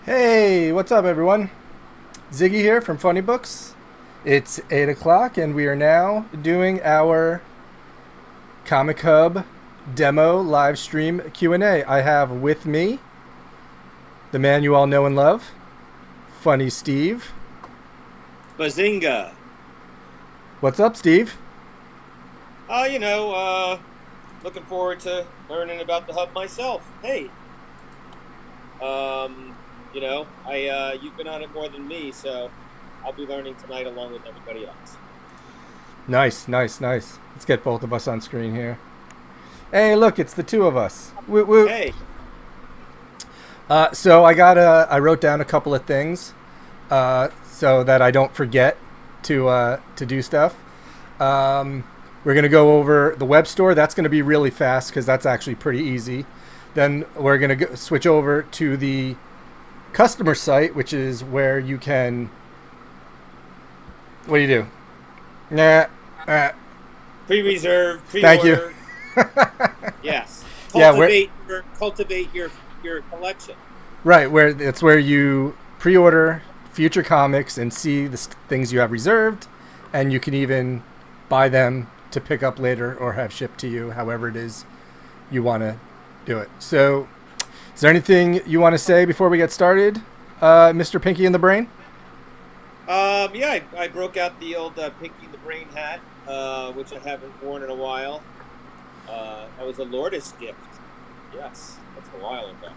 Hey, what's up, everyone? Ziggy here from Funny Books. It's 8 o'clock, and we are now doing our Comic Hub demo live stream Q&A. I have with me the man you all know and love, Funny Steve. Bazinga! What's up, Steve? Uh, you know, uh, Looking forward to learning about the hub myself. Hey, um, you've been on it more than me, so I'll be learning tonight along with everybody else. Nice, nice, nice. Let's get both of us on screen here. Hey, look, it's the two of us. Woot woot. Hey, So I wrote down a couple of things so that I don't forget to do stuff. We're gonna go over the web store. That's gonna be really fast because that's actually pretty easy. Then we're gonna switch over to the customer site, which is where you can. What do you do? Nah. pre-reserve, Thank you. pre-order. Yes, Yeah, cultivate your collection. right. Where it's where you pre-order future comics and see the things you have reserved, and you can even buy them to pick up later or have shipped to you, however it is you want to do it. So, is there anything you want to say before we get started, Mr. Pinky in the Brain? I broke out the old Pinky the Brain hat, which I haven't worn in a while. That was a Lourdes gift. Yes, that's a while ago.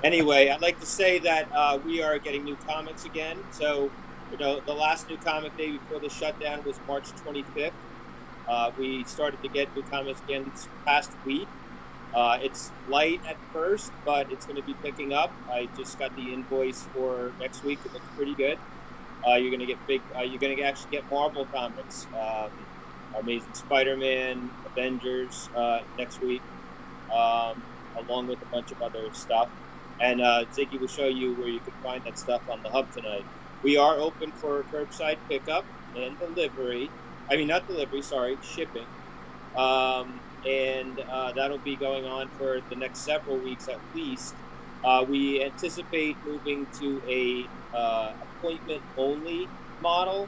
Anyway, I'd like to say that we are getting new comics again. So, the last new comic day before the shutdown was March 25th. We started to get new comics again this past week. It's light at first, but it's going to be picking up. I just got the invoice for next week. It looks pretty good. You're going to get you're going to actually get Marvel comics, Amazing Spider-Man, Avengers next week, along with a bunch of other stuff. And Ziggy will show you where you can find that stuff on the hub tonight. We are open for curbside pickup and delivery. I mean, not delivery, sorry, shipping. And that'll be going on for the next several weeks at least. We anticipate moving to a appointment-only model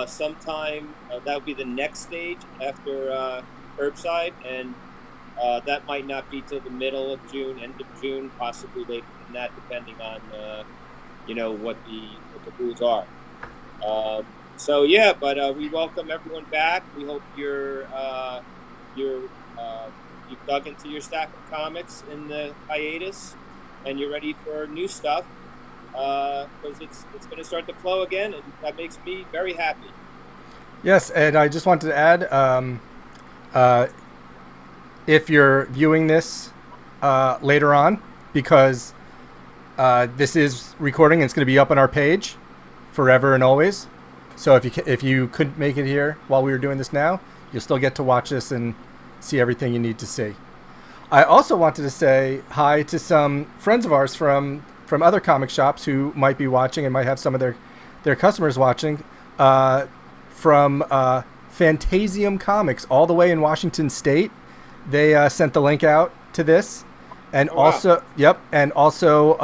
sometime. That would be the next stage after curbside, and that might not be till the middle of June, end of June, possibly later than that, depending on what the rules are. But we welcome everyone back. We hope you've dug into your stack of comics in the hiatus, and you're ready for new stuff because it's going to start to flow again, and that makes me very happy. Yes, and I just wanted to add, if you're viewing this later on, because this is recording, and it's going to be up on our page forever and always. So if you couldn't make it here while we were doing this now, you'll still get to watch this and see everything you need to see. I also wanted to say hi to some friends of ours from other comic shops who might be watching and might have some of their customers watching, from Phantasium Comics all the way in Washington State. They sent the link out to this, and Oh, wow. also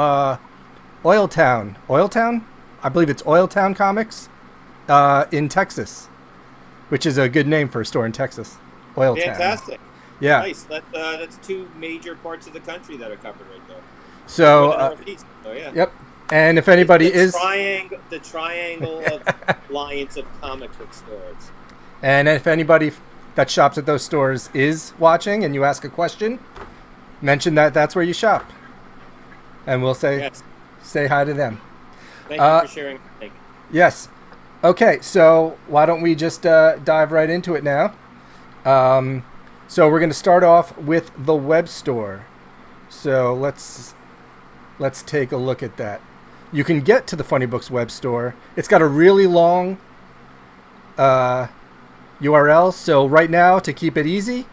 Oiltown, I believe it's Oiltown Comics in Texas, which is a good name for a store in Texas. Oiltown. Fantastic. Yeah. Nice. That's two major parts of the country that are covered right there. So, Or the Northeast. So yeah. yep. And if anybody is, The triangle of alliance of comic book stores. and if anybody that shops at those stores is watching, and you ask a question, mention that's where you shop, and we'll Yes. say hi to them. Thank Uh, you for sharing. Thank you. Yes. Okay. So why don't we just dive right into it now? So we're going to start off with the web store. So let's take a look at that. You can get to the Funny Books web store. It's got a really long URL. So right now, to keep it easy,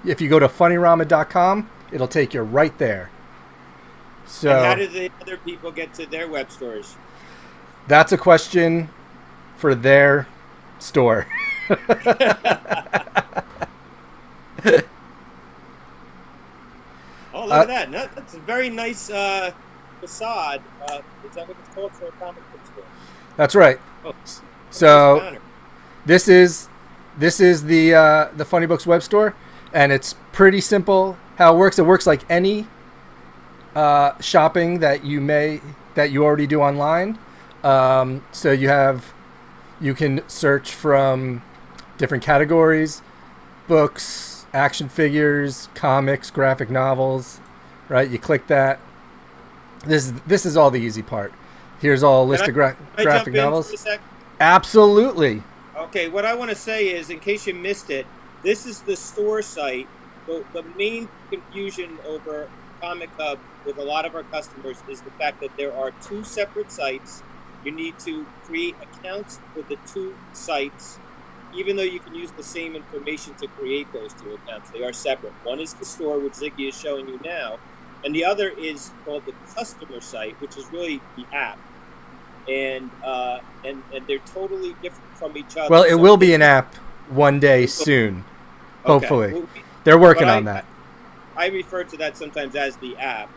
if you go to funnyrama.com, it'll take you right there. So And how do the other people get to their web stores? that's a question for their store. Oh, look at that! That's a very nice facade. Is that what it's called for a comic book store? That's right. Oh, So this is the Funny Books web store, and it's pretty simple how it works. It works like any shopping that you already do online. So you can search from different categories: books, action figures, comics, graphic novels. Right? You click that. This is all the easy part. Here's all a list of graphic novels. Absolutely. Okay, what I want to say is, in case you missed it, this is the store site. The main confusion over ComicHub with a lot of our customers is the fact that there are two separate sites. You need to create accounts for the two sites, even though you can use the same information to create those two accounts. They are separate. One is the store, which Ziggy is showing you now, and the other is called the customer site, which is really the app. And they're totally different from each other. Well, it will be an app one day soon, hopefully. Okay. They're working on that. I refer to that sometimes as the app.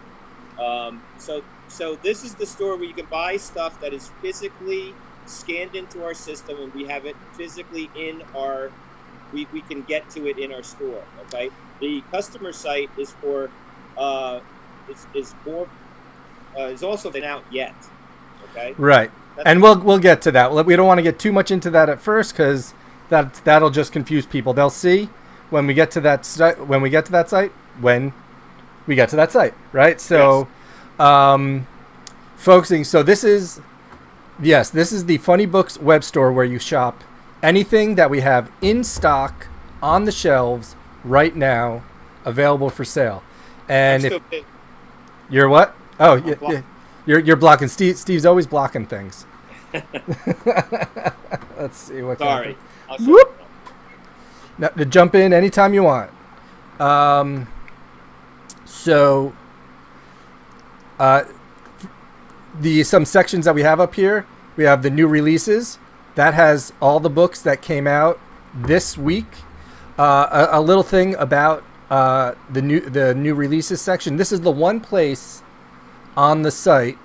So this is the store where you can buy stuff that is physically scanned into our system, and we have it physically in our. We can get to it in our store. Okay. The customer site is for is also been out yet. Okay. Right. And we'll get to that. We don't want to get too much into that at first, because that'll just confuse people. They'll see when we get to that site. Right. So, focusing. So this is the Funny Books web store where you shop anything that we have in stock on the shelves right now, available for sale. And you're what? Oh, yeah. You're blocking. Steve's always blocking things. Let's see what. Sorry. Whoop. Now, to jump in anytime you want. So, some sections that we have up here. We have the new releases. That has all the books that came out this week. A little thing about the new releases section. This is the one place on the site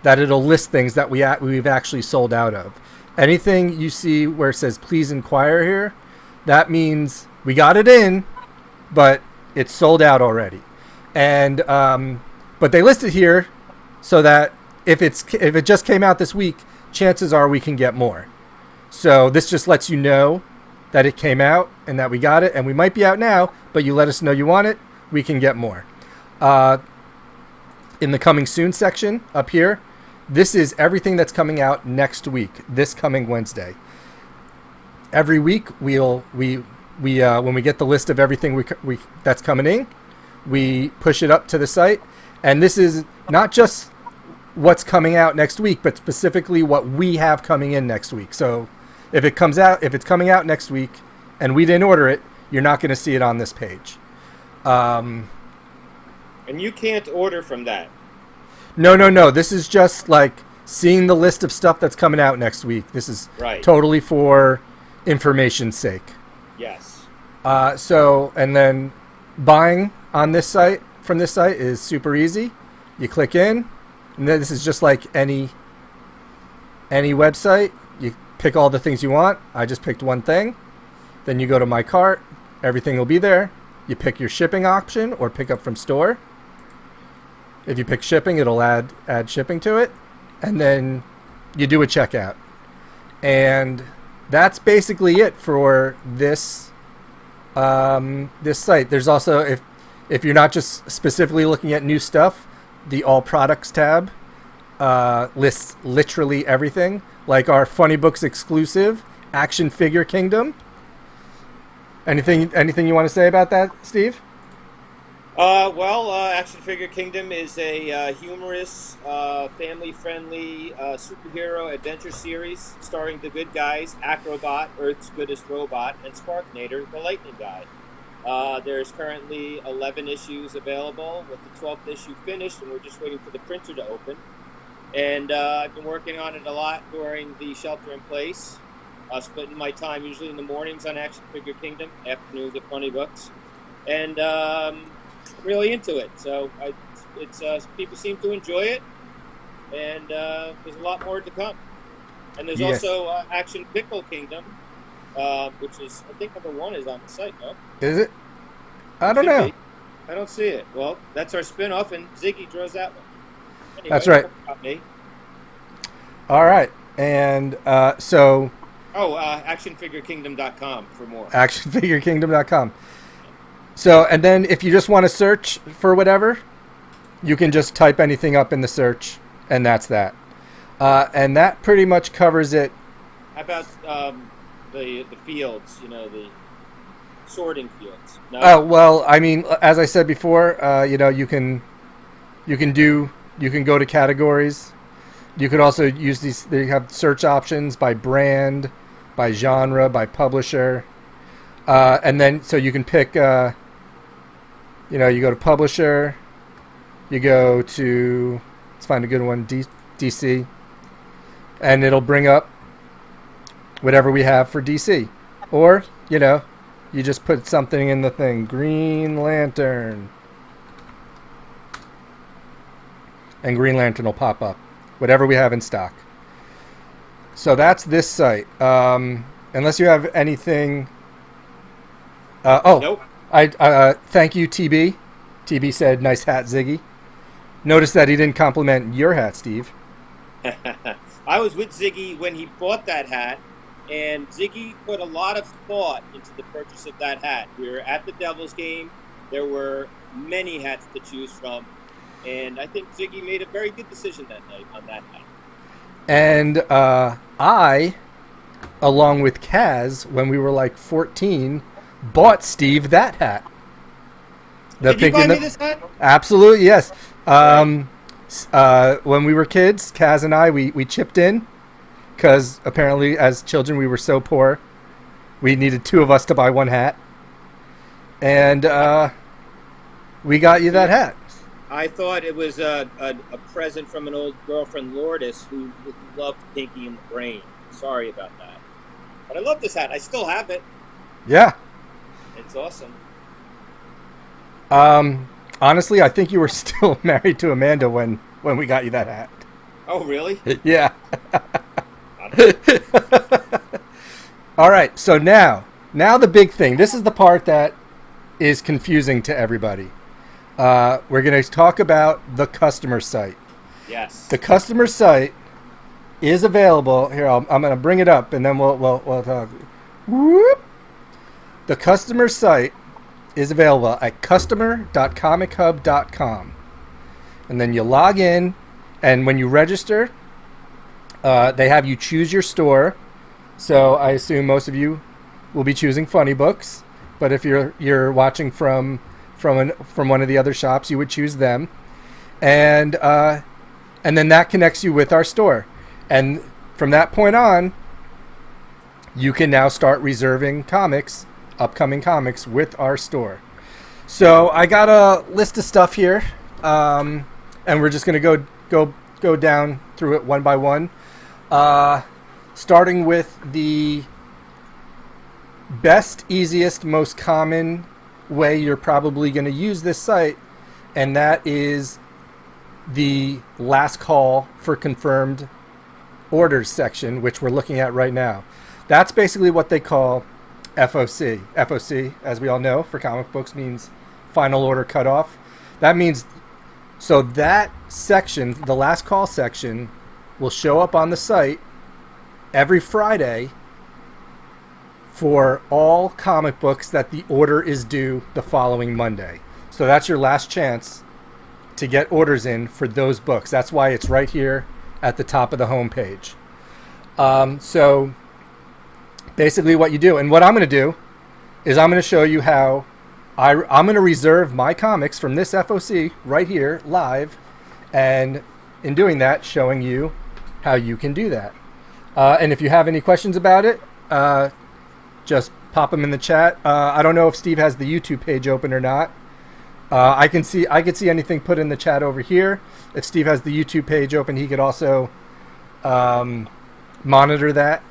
that it'll list things that we've actually sold out of. Anything you see where it says please inquire here, that means we got it in, but it's sold out already. And but they list it here so that if it just came out this week, chances are we can get more. So this just lets you know that it came out and that we got it, and we might be out now, but you let us know you want it, we can get more. In the coming soon section up here, this is everything that's coming out next week, this coming Wednesday. Every week when we get the list of everything that's coming in, we push it up to the site, and this is not just what's coming out next week, but specifically what we have coming in next week. So if it's coming out next week and we didn't order it, you're not going to see it on this page. And you can't order from that. No. This is just like seeing the list of stuff that's coming out next week. This is totally for information's sake. Yes. And then buying on this site, from this site, is super easy. You click in, and then this is just like any website. You pick all the things you want. I just picked one thing. Then you go to my cart. Everything will be there. You pick your shipping option or pick up from store. If you pick shipping, it'll add shipping to it, and then you do a checkout. And that's basically it for this site. There's also, if you're not just specifically looking at new stuff, the All Products tab lists literally everything, like our Funny Books exclusive Action Figure Kingdom. Anything you want to say about that, Steve? Action Figure Kingdom is a humorous, family-friendly superhero adventure series starring the good guys, Acrobot, Earth's Goodest Robot, and Sparknator, the Lightning Guy. There's currently 11 issues available, with the 12th issue finished, and we're just waiting for the printer to open. And I've been working on it a lot during the shelter-in-place, splitting my time usually in the mornings on Action Figure Kingdom, afternoons at Funny Books. And really into it. So it's people seem to enjoy it, and there's a lot more to come. And there's also Action Pickle Kingdom, which is, I think, #1 is on the site. No, is it? I don't know. I don't see it. Well, that's our spinoff, and Ziggy draws that one. Anyway, that's right. All right, and so. actionfigurekingdom.com for more. Actionfigurekingdom.com. So, and then if you just want to search for whatever, you can just type anything up in the search, and that's that. And that pretty much covers it. How about the fields? The sorting fields. No? Oh well, I mean, as I said before, you can go to categories. You could also use these. They have search options by brand, by genre, by publisher, and then so you can pick. You go to publisher. You go to, let's find a good one, DC, and it'll bring up whatever we have for DC, or you just put something in the thing, Green Lantern, and Green Lantern will pop up, whatever we have in stock. So that's this site. Unless you have anything. Nope. Thank you, TB. TB said, "Nice hat, Ziggy." Notice that he didn't compliment your hat, Steve. I was with Ziggy when he bought that hat, and Ziggy put a lot of thought into the purchase of that hat. We were at the Devils game. There were many hats to choose from, and I think Ziggy made a very good decision that night on that hat. And I, along with Kaz, when we were like 14, bought Steve that hat. Did you buy me this hat? Absolutely, yes. When we were kids, Kaz and I, we chipped in because apparently as children we were so poor, we needed two of us to buy one hat. And we got you that hat. I thought it was a present from an old girlfriend, Lourdes, who loved Pinky and the Brain. Sorry about that. But I love this hat. I still have it. Yeah. It's awesome. Honestly, I think you were still married to Amanda when we got you that hat. Oh, really? Yeah. All right. So now the big thing. This is the part that is confusing to everybody. We're going to talk about the customer site. Yes. The customer site is available. Here, I'm going to bring it up, and then we'll talk. Whoop. The customer site is available at customer.comichub.com. And then you log in, and when you register, they have you choose your store. So I assume most of you will be choosing FUNNYBOOKS, but if you're watching from one of the other shops, you would choose them, and then that connects you with our store, and from that point on, you can now start reserving upcoming comics with our store. So I got a list of stuff here, and we're just gonna go down through it one by one, starting with the best, easiest, most common way you're probably going to use this site, and that is the last call for confirmed orders section, which we're looking at right now. That's basically what they call FOC. FOC, as we all know, for comic books means final order cutoff. That means, so that section, the last call section, will show up on the site every Friday for all comic books that the order is due the following Monday. So that's your last chance to get orders in for those books. That's why it's right here at the top of the homepage. So basically what you do, and what I'm going to do is I'm going to show you how I'm going to reserve my comics from this FOC right here live, and in doing that, showing you how you can do that. And if you have any questions about it, just pop them in the chat. I don't know if Steve has the YouTube page open or not. I could see anything put in the chat over here. If Steve has the YouTube page open, he could also monitor that.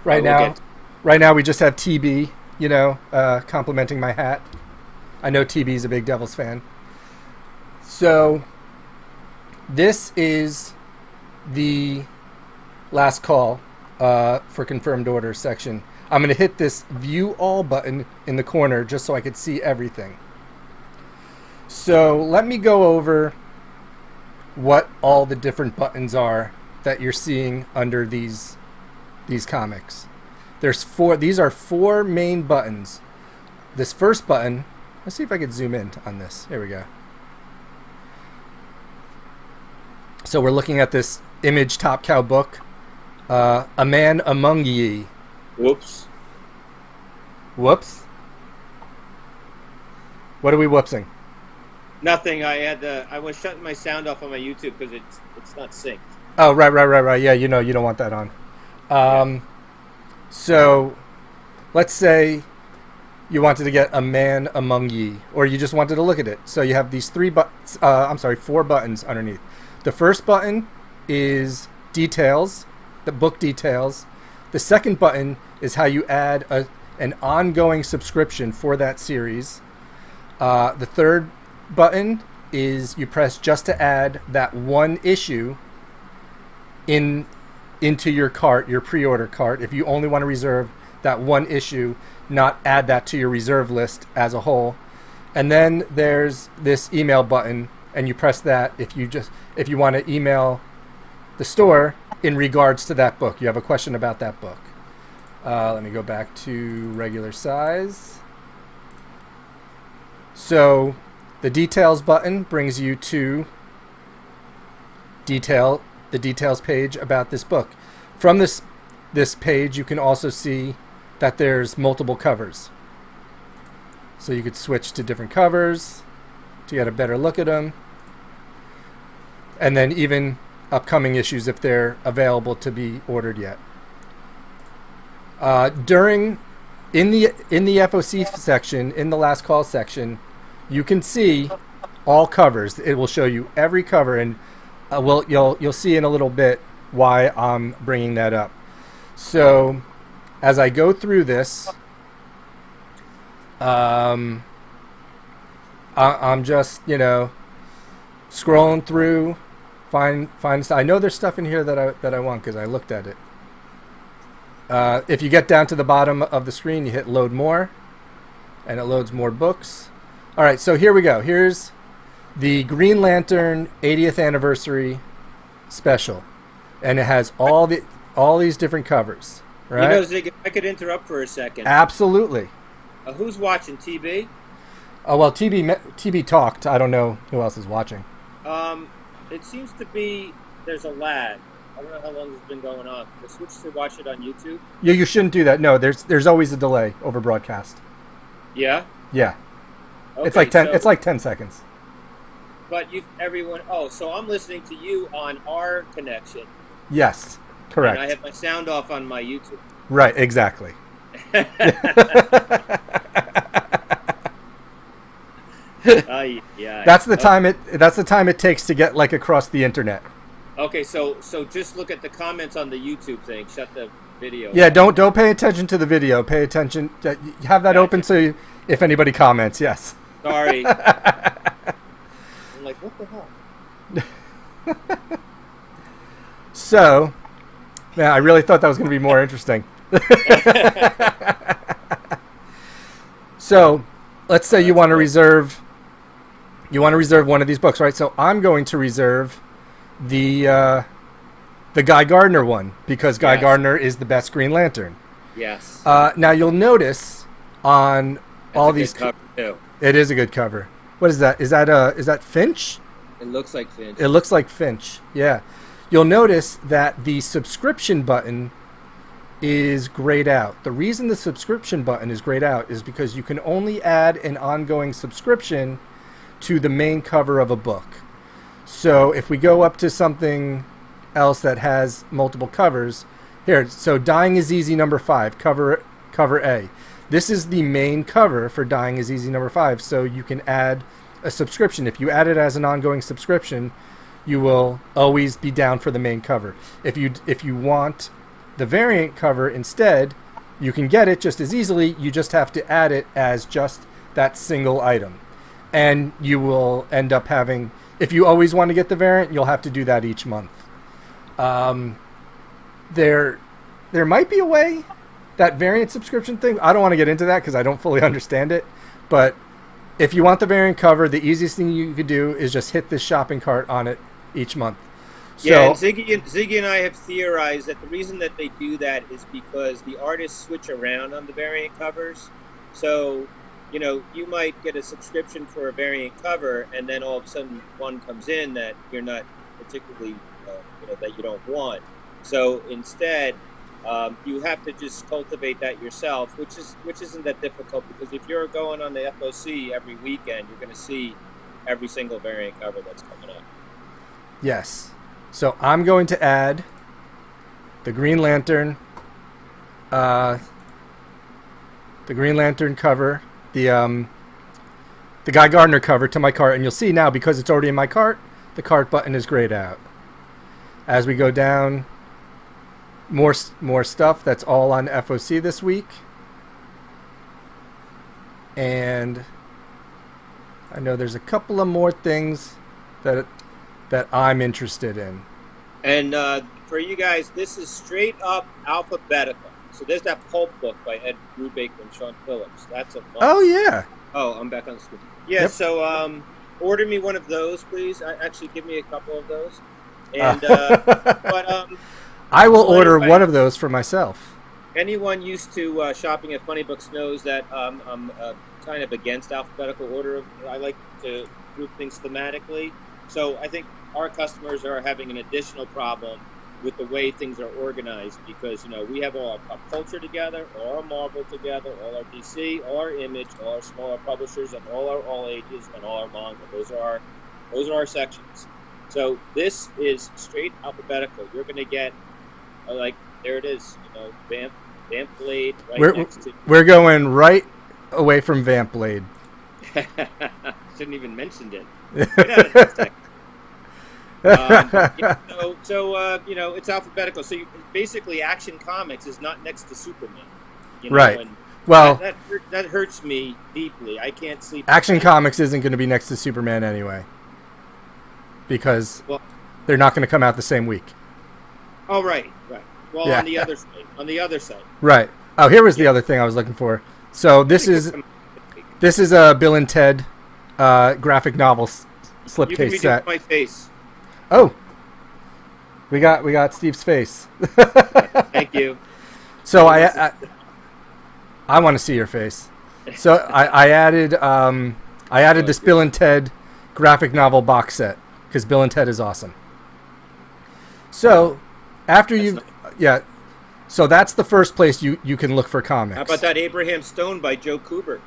Right now we just have TB, complimenting my hat. I know TB is a big Devils fan. So this is the last call for confirmed orders section. I'm going to hit this view all button in the corner just so I could see everything. So let me go over what all the different buttons are that you're seeing under these comics. There's four. These are four main buttons. This first button, let's see if I can zoom in on this. Here we go. So we're looking at this Image Top Cow book, A Man Among Ye. Whoops. Whoops. What are we whoopsing? Nothing. I was shutting my sound off on my YouTube because it's not synced. Oh, right. Yeah, you don't want that on. So let's say you wanted to get A Man Among Ye, or you just wanted to look at it. So you have these four buttons underneath. The first button is details, the book details. The second button is how you add an ongoing subscription for that series. The third button is you press just to add that one issue into your cart, your pre-order cart. If you only want to reserve that one issue, not add that to your reserve list as a whole. And then there's this email button, and you press that if you want to email the store in regards to that book. You have a question about that book. Let me go back to regular size. So the details button brings you to the details page about this book. From this page, you can also see that there's multiple covers. So you could switch to different covers to get a better look at them. And then even upcoming issues if they're available to be ordered yet. In the FOC section, in the last call section, you can see all covers. It will show you every cover, and you'll see in a little bit why I'm bringing that up. So as I go through this, I'm just scrolling through, find. I know there's stuff in here that I want because I looked at it. If you get down to the bottom of the screen, you hit load more, and it loads more books. All right, so here we go. Here's the Green Lantern 80th anniversary special, and it has all these different covers. Right? Zig, if I could interrupt for a second. Absolutely. Who's watching, TB? Oh well, TB talked. I don't know who else is watching. It seems to be there's a lag. I don't know how long this has been going on. The switch to watch it on YouTube. Yeah, you shouldn't do that. No, there's always a delay over broadcast. Yeah. Yeah. Okay, it's like 10. It's like 10 seconds. But everyone. Oh, so I'm listening to you on our connection. Yes, correct. And I have my sound off on my YouTube. Right. Exactly. Yeah. That's the time That's the time it takes to get across the internet. Okay, so just look at the comments on the YouTube thing. Shut the video. Yeah, don't pay attention to the video. Pay attention. Have that open so if anybody comments. Yes. Sorry. I'm like, what the hell? So, man, I really thought that was going to be more interesting. So, let's say you want to reserve one of these books, right? So I'm going to reserve the Guy Gardner one because Guy Gardner is the best Green Lantern. Yes. Now you'll notice on all these cover too. It is a good cover. What is that? Is that Finch? It looks like Finch. It looks like Finch. Yeah. You'll notice that the subscription button is grayed out. The reason the subscription button is grayed out is because you can only add an ongoing subscription to the main cover of a book. So if we go up to something else that has multiple covers, here, so Dying is Easy number 5, cover A. This is the main cover for Dying is Easy number 5, so you can add a subscription. If you add it as an ongoing subscription, you will always be down for the main cover. If you want the variant cover instead, you can get it just as easily. You just have to add it as just that single item. and you will end up having, if you always want to get the variant, you'll have to do that each month. There might be a way, that variant subscription thing, I don't want to get into that because I don't fully understand it, but if you want the variant cover, the easiest thing you could do is just hit this shopping cart on it each month. Yeah, and Ziggy and I have theorized that the reason that they do that is because the artists switch around on the variant covers. So, you know, you might get a subscription for a variant cover, and then all of a sudden one comes in that you're not particularly, that you don't want. So instead, you have to just cultivate that yourself, which isn't that difficult, because if you're going on the FOC every weekend, you're going to see every single variant cover that's coming up. Yes. So I'm going to add the Green Lantern, cover, the Guy Gardner cover to my cart, and you'll see now, because it's already in my cart, the cart button is grayed out. As we go down, more stuff that's all on FOC this week, and I know there's a couple of more things that I'm interested in. And for you guys, this is straight up alphabetical. So there's that pulp book by Ed Brubaker and Sean Phillips. That's a must. Oh yeah. Oh, I'm back on the screen. Yeah. Yep. So order me one of those, please. Actually, give me a couple of those. And I will order one of those for myself. Anyone used to shopping at Funny Books knows that I'm kind of against alphabetical order. I like to group things thematically. So I think our customers are having an additional problem with the way things are organized, because we have all our pop culture together, all our Marvel together, all our DC, all our Image, all our smaller publishers, and all our all ages and all our manga. Those are our sections. So this is straight alphabetical. You're going to get there it is, Vamp Blade next to. We're going right away from Vamp Blade. Shouldn't even mentioned it. It's alphabetical. So basically, Action Comics is not next to Superman. Right. And well, that hurts me deeply. I can't sleep. Action Comics isn't going to be next to Superman anyway, because they're not going to come out the same week. Oh, right. Well, yeah. On the other side. Right. Oh, here was the other thing I was looking for. So this is a Bill and Ted graphic novel slipcase set. My face. Oh, we got Steve's face. Thank you. So I want to see your face. So I added this Bill and Ted graphic novel box set, because Bill and Ted is awesome. So so that's the first place you can look for comics. How about that Abraham Stone by Joe Kubert?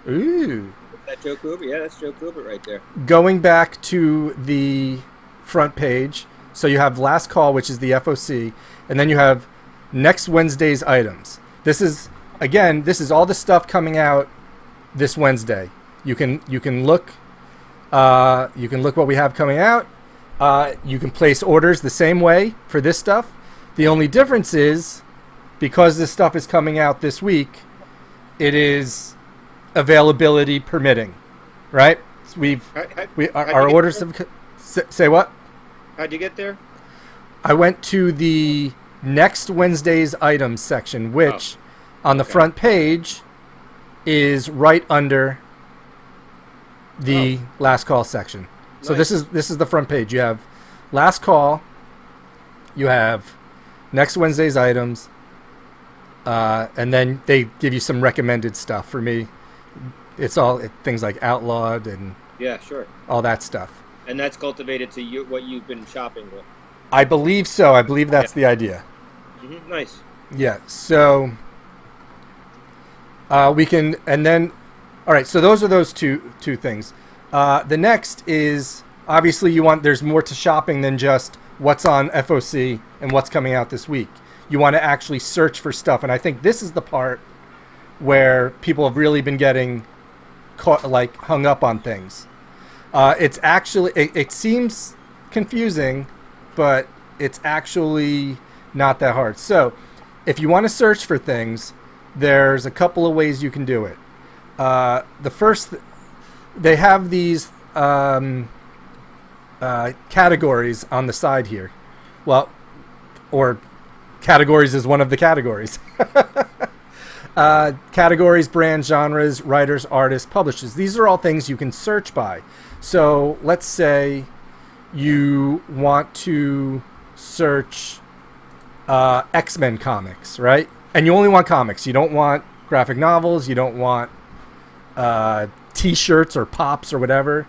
Ooh. Is that Joe Kubert? Yeah, that's Joe Kubert right there. Going back to the front page, so you have Last Call, which is the FOC, and then you have next Wednesday's items. This is all the stuff coming out this Wednesday. You can look what we have coming out. You can place orders the same way for this stuff. The only difference is, because this stuff is coming out this week, it is availability permitting, right? Our orders have. Say what? How'd you get there? I went to the next Wednesday's items section, which on the front page is right under the Last Call section. Nice. So this is the front page. You have Last Call, you have next Wednesday's items, and then they give you some recommended stuff. For me, it's all things like Outlawed and all that stuff. And that's cultivated to what you've been shopping with. I believe so. I believe that's the idea. Mm-hmm. Nice. Yeah. So we can, and then, all right. So those are those two things. The next is, obviously there's more to shopping than just what's on FOC and what's coming out this week. You want to actually search for stuff, and I think this is the part where people have really been getting hung up on things. It's actually, it seems confusing, but it's actually not that hard. So if you want to search for things, there's a couple of ways you can do it. The they have these categories on the side here. Well, or categories is one of the categories. Categories, brands, genres, writers, artists, publishers. These are all things you can search by. So let's say you want to search X-Men comics, right? And you only want comics. You don't want graphic novels. You don't want T-shirts or pops or whatever.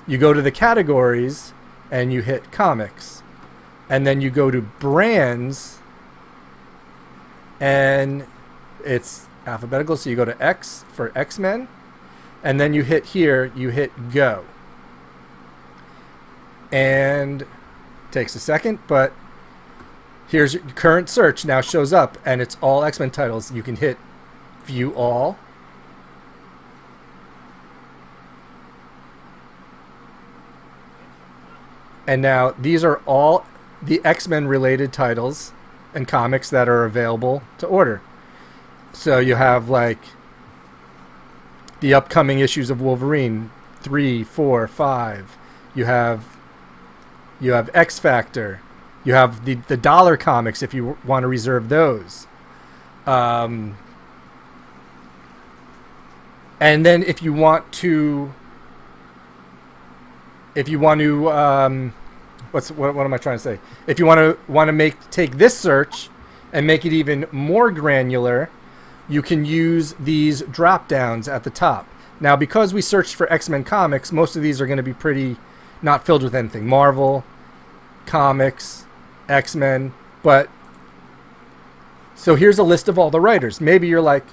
You go to the categories and you hit comics. And then you go to brands and it's alphabetical. So you go to X for X-Men. And then you hit here, you hit go. And it takes a second, but here's your current search now shows up, and it's all X-Men titles. You can hit view all. And now these are all the X-Men related titles and comics that are available to order. So you have like the upcoming issues of Wolverine 3, 4, 5. You have X Factor. You have the dollar comics if you want to reserve those. And then if you want to what am I trying to say? If you want to take this search and make it even more granular, you can use these drop downs at the top. Now, because we searched for X-Men comics, most of these are going to be pretty not filled with anything. Marvel, comics, X-Men, but so here's a list of all the writers. Maybe you're like,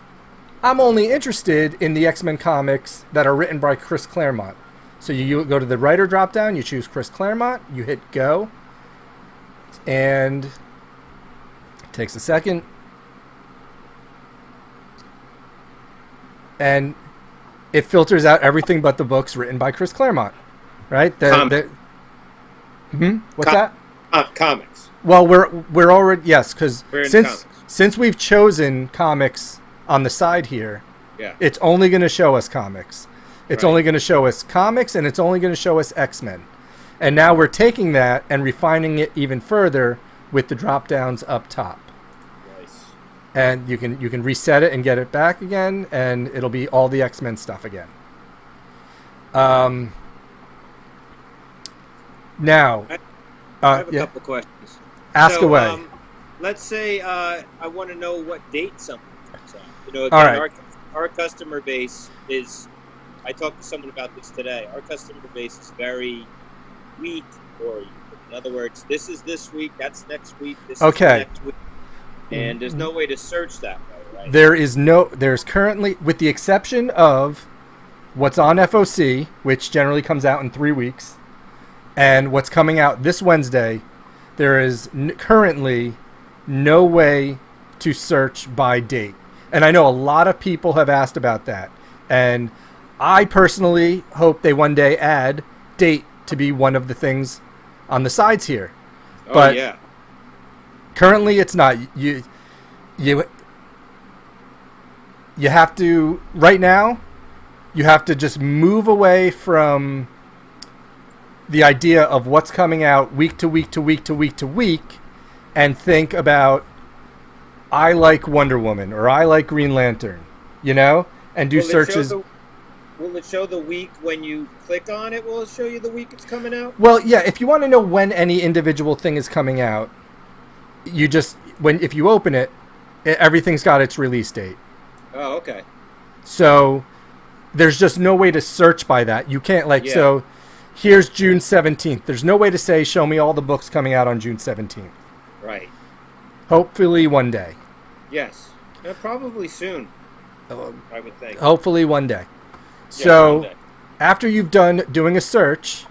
I'm only interested in the X-Men comics that are written by Chris Claremont. So you go to the writer drop down, you choose Chris Claremont, you hit go, and it takes a second. And it filters out everything but the books written by Chris Claremont, right? What's that? Comics. Well, we're already, yes, because since we've chosen comics on the side here, it's only going to show us comics. It's only going to show us comics, and it's only going to show us X-Men. And now we're taking that and refining it even further with the drop downs up top. Nice. And you can reset it and get it back again, and it'll be all the X-Men stuff again. Now, I have a couple questions. Ask away. Let's say I want to know what date something comes out. Again, all right. Our customer base is. I talked to someone about this today. Our customer base is very week oriented. In other words, this is this week, that's next week, this is next week. And there's no way to search that way, right? There's currently, with the exception of what's on FOC, which generally comes out in 3 weeks, and what's coming out this Wednesday, there is currently no way to search by date. And I know a lot of people have asked about that. And I personally hope they one day add date to be one of the things on the sides here. But currently it's not. You have to, right now, you have to just move away from the idea of what's coming out week to week to week to week to week and think about, I like Wonder Woman or I like Green Lantern, and do searches. Will it show the week when you click on it? Will it show you the week it's coming out? Well, yeah. If you want to know when any individual thing is coming out, if you open it, everything's got its release date. Oh, okay. So there's just no way to search by that. You can't so here's June 17th. There's no way to say, show me all the books coming out on June 17th. Right. Hopefully one day. Yes. Probably soon, I would think. Hopefully one day. So after you've done doing a search,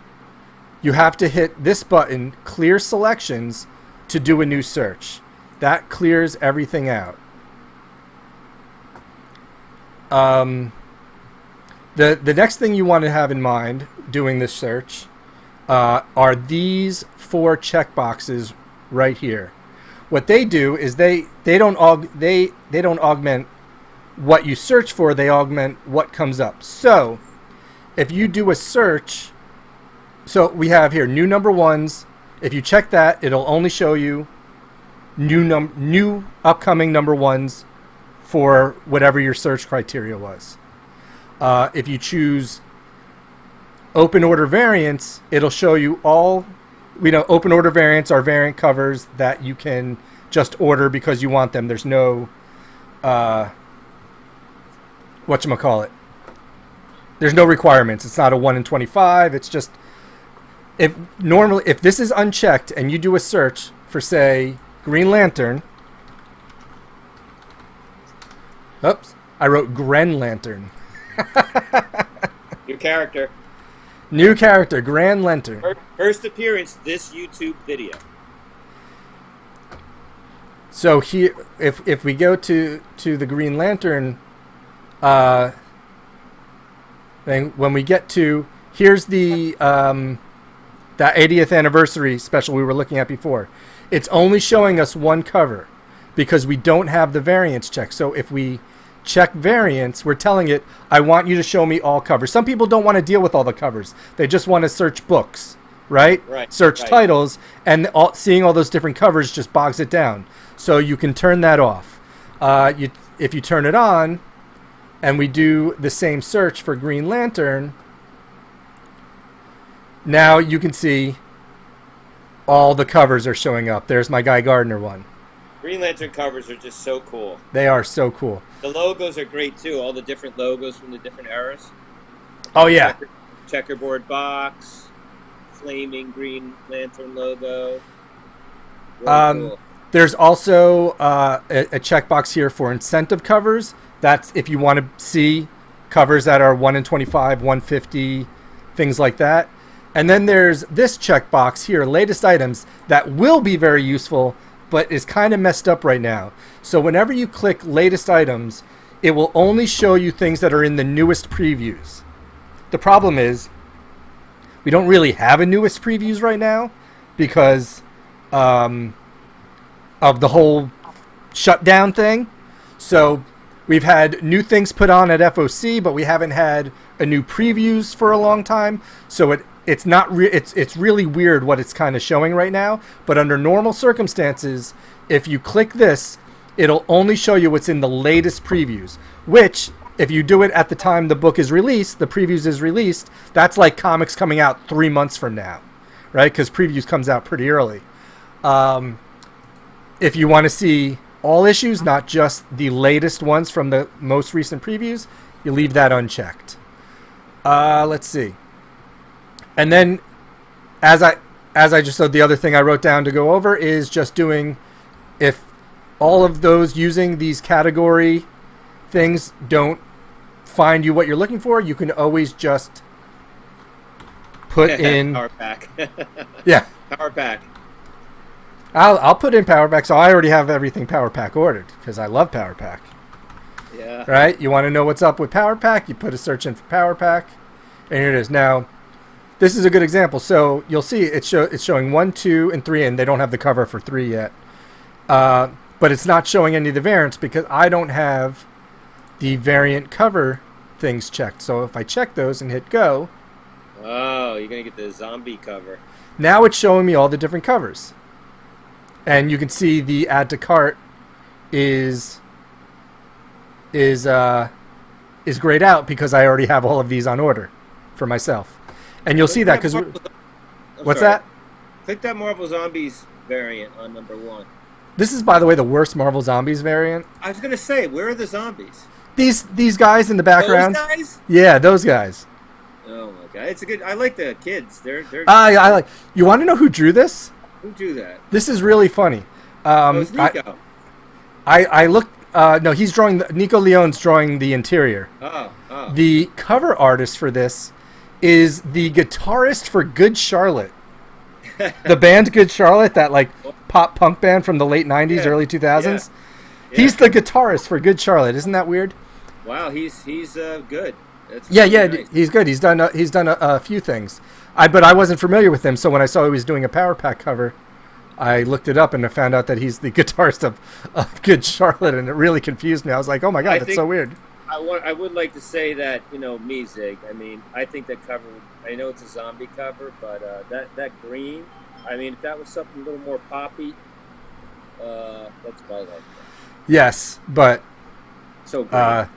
you have to hit this button, Clear Selections, to do a new search. That clears everything out. The next thing you want to have in mind doing this search are these 4 checkboxes right here. What they do is they don't augment what you search for, they augment what comes up. So if you do a search, so we have here new number ones. If you check that, it'll only show you new upcoming number ones for whatever your search criteria was. If you choose open order variants, it'll show you all. Open order variants are variant covers that you can just order because you want them. There's no whatchamacallit. There's no requirements. It's not a 1 in 25. It's just if this is unchecked and you do a search for, say, Green Lantern. Oops, I wrote Gren Lantern. New character, Grand Lantern. First appearance this YouTube video. So here, if we go to the Green Lantern thing, when we get to, here's the that 80th anniversary special we were looking at before. It's only showing us one cover because we don't have the variants checked. So if we check variants, we're telling it, I want you to show me all covers. Some people don't want to deal with all the covers. They just want to search books, right? Search titles, and seeing all those different covers just bogs it down. So you can turn that off. If you turn it on, and we do the same search for Green Lantern, now you can see all the covers are showing up. There's my Guy Gardner one. Green Lantern covers are just so cool. They are so cool. The logos are great too. All the different logos from the different eras. Oh yeah. Checkerboard box, flaming Green Lantern logo. Really cool. There's also a checkbox here for incentive covers. That's if you want to see covers that are 1 in 25, 150, things like that. And then there's this checkbox here, latest items, that will be very useful, but is kind of messed up right now. So whenever you click latest items, it will only show you things that are in the newest previews. The problem is we don't really have a newest previews right now because of the whole shutdown thing. So we've had new things put on at FOC, but we haven't had a new previews for a long time. So it's really weird what it's kind of showing right now. But under normal circumstances, if you click this, it'll only show you what's in the latest previews, which if you do it at the time the book is released, the previews is released, that's like comics coming out 3 months from now, right? Because previews comes out pretty early. If you want to see all issues, not just the latest ones from the most recent previews, you leave that unchecked. Let's see. And then, as I just said, the other thing I wrote down to go over is just doing, if all of those using these category things don't find you what you're looking for, you can always just put in Power Pack. Yeah, Power Pack. I'll put in Power Pack, so I already have everything Power Pack ordered because I love Power Pack. Yeah. Right? You want to know what's up with Power Pack? You put a search in for Power Pack, and here it is. Now, this is a good example. So you'll see it's showing 1, 2, and 3, and they don't have the cover for 3 yet. But it's not showing any of the variants because I don't have the variant cover things checked. So if I check those and hit go, oh, you're going to get the zombie cover. Now it's showing me all the different covers. And you can see the add to cart is grayed out because I already have all of these on order for myself. And you'll see that because what's that? Click that Marvel Zombies variant on number 1. This is, by the way, the worst Marvel Zombies variant. I was gonna say, where are the zombies? These guys in the background. Those guys? Yeah, those guys. Oh my god, it's a good. I like the kids. They're. I like. You want to know who drew this? Who drew that? This is really funny. It's Nico. I looked. No, he's drawing. Nico Leone's drawing the interior. Oh. The cover artist for this is the guitarist for Good Charlotte. The band Good Charlotte, that like pop punk band from the late 90s, early 2000s. Yeah. He's the guitarist for Good Charlotte. Isn't that weird? Wow, he's good. That's nice. He's good. He's done a few things. But I wasn't familiar with him, so when I saw he was doing a Power Pack cover, I looked it up and I found out that he's the guitarist of Good Charlotte, and it really confused me. I was like, oh my god, that's so weird. I would like to say that, me, Zig. I mean, I think that cover. I know it's a zombie cover, but that green. I mean, if that was something a little more poppy, that's what I like. Yes, but So green.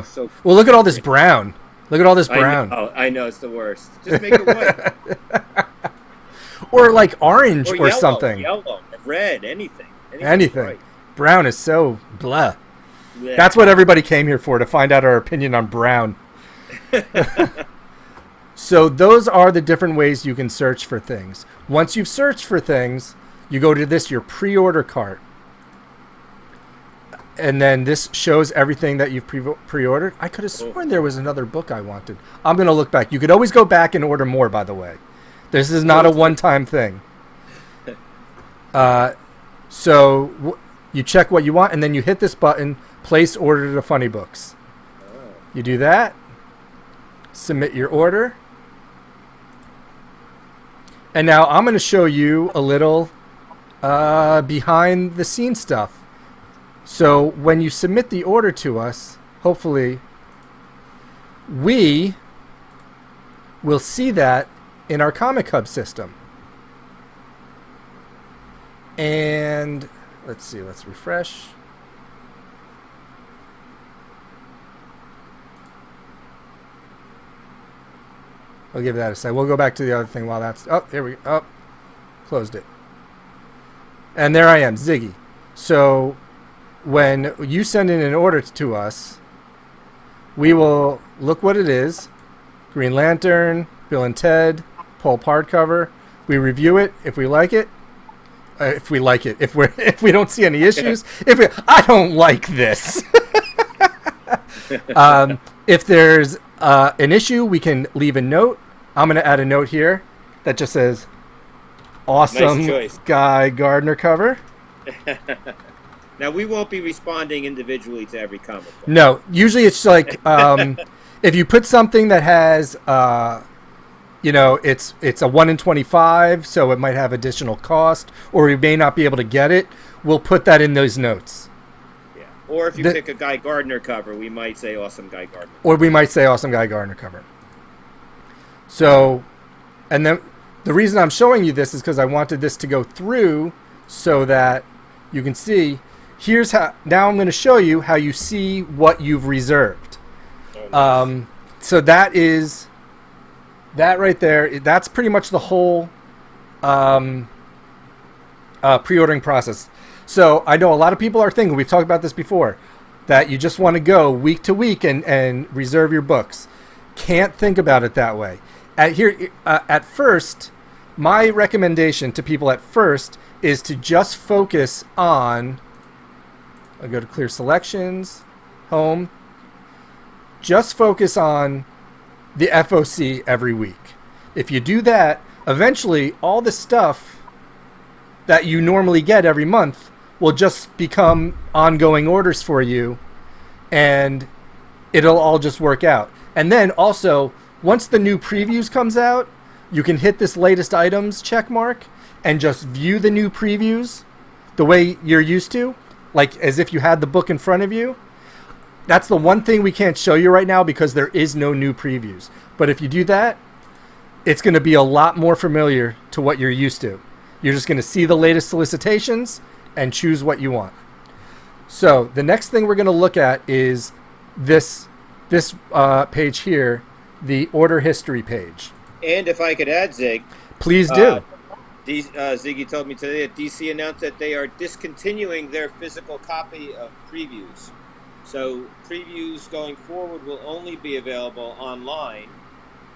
So well, look at all this brown. Look at all this brown. I know it's the worst. Just make it white. Or like orange or yellow, something. Yellow, red, anything. Anything. Brown is so blah. Yeah. That's what everybody came here for, to find out our opinion on brown. So those are the different ways you can search for things. Once you've searched for things, you go to your pre-order cart. And then this shows everything that you've pre-ordered. I could have sworn there was another book I wanted. I'm going to look back. You could always go back and order more, by the way. This is not a one-time thing. So you check what you want, and then you hit this button, place order to FUNNYBOOKS. You do that. Submit your order. And now I'm going to show you a little behind-the-scenes stuff. So when you submit the order to us, hopefully, we will see that in our ComicHub system. And let's see, let's refresh. I'll give that a sec. We'll go back to the other thing while that's... Oh, here we go. Oh, closed it. And there I am, Ziggy. So when you send in an order to us, we will look what it is. Green Lantern, Bill and Ted, pulp hardcover. We review it. If we like it, if we don't see any issues, I don't like this. If there's an issue, we can leave a note. I'm going to add a note here that just says, "Awesome nice Guy Gardner cover." Now, we won't be responding individually to every comment. No, usually it's like if you put something that has, it's a 1 in 25, so it might have additional cost, or we may not be able to get it. We'll put that in those notes. Yeah. Or if you pick a Guy Gardner cover, we might say "Awesome Guy Gardner." Or we might say "Awesome Guy Gardner cover." So, and then the reason I'm showing you this is because I wanted this to go through so that you can see. Here's how. Now I'm going to show you how you see what you've reserved. Oh, nice. So that right there. That's pretty much the whole pre-ordering process. So I know a lot of people are thinking, we've talked about this before, that you just want to go week to week and reserve your books. Can't think about it that way. At first, my recommendation to people at first is to just focus on. I'll go to Clear Selections, Home. Just focus on the FOC every week. If you do that, eventually all the stuff that you normally get every month will just become ongoing orders for you, and it'll all just work out. And then also, once the new previews comes out, you can hit this latest items check mark and just view the new previews the way you're used to, like as if you had the book in front of you. That's the one thing we can't show you right now because there is no new previews. But if you do that, it's going to be a lot more familiar to what you're used to. You're just going to see the latest solicitations and choose what you want. So the next thing we're going to look at is this page here, the order history page. And if I could add, Zig. Please do. Ziggy told me today that DC announced that they are discontinuing their physical copy of previews. So previews going forward will only be available online.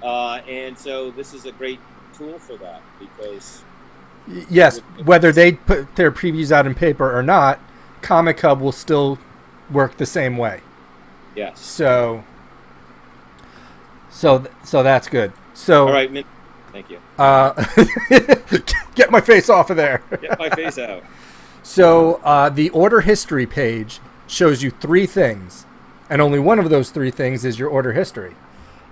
And so this is a great tool for that because... Yes, whether they put their previews out in paper or not, ComicHub will still work the same way. Yes. So that's good. So all right, thank you. Get my face off of there. Get my face out. So the order history page shows you 3 things, and only one of those 3 things is your order history.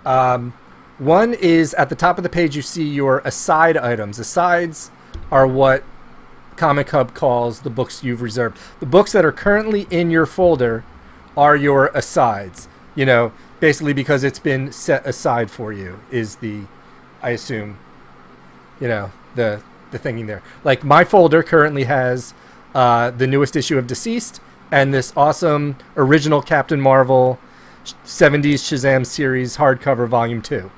One is at the top of the page you see your aside items. Asides are what ComicHub calls the books you've reserved. The books that are currently in your folder are your asides. You know, basically because it's been set aside for you is the, I assume, you know, the thinking there. Like my folder currently has the newest issue of Deceased and this awesome original Captain Marvel 70s Shazam series hardcover volume 2.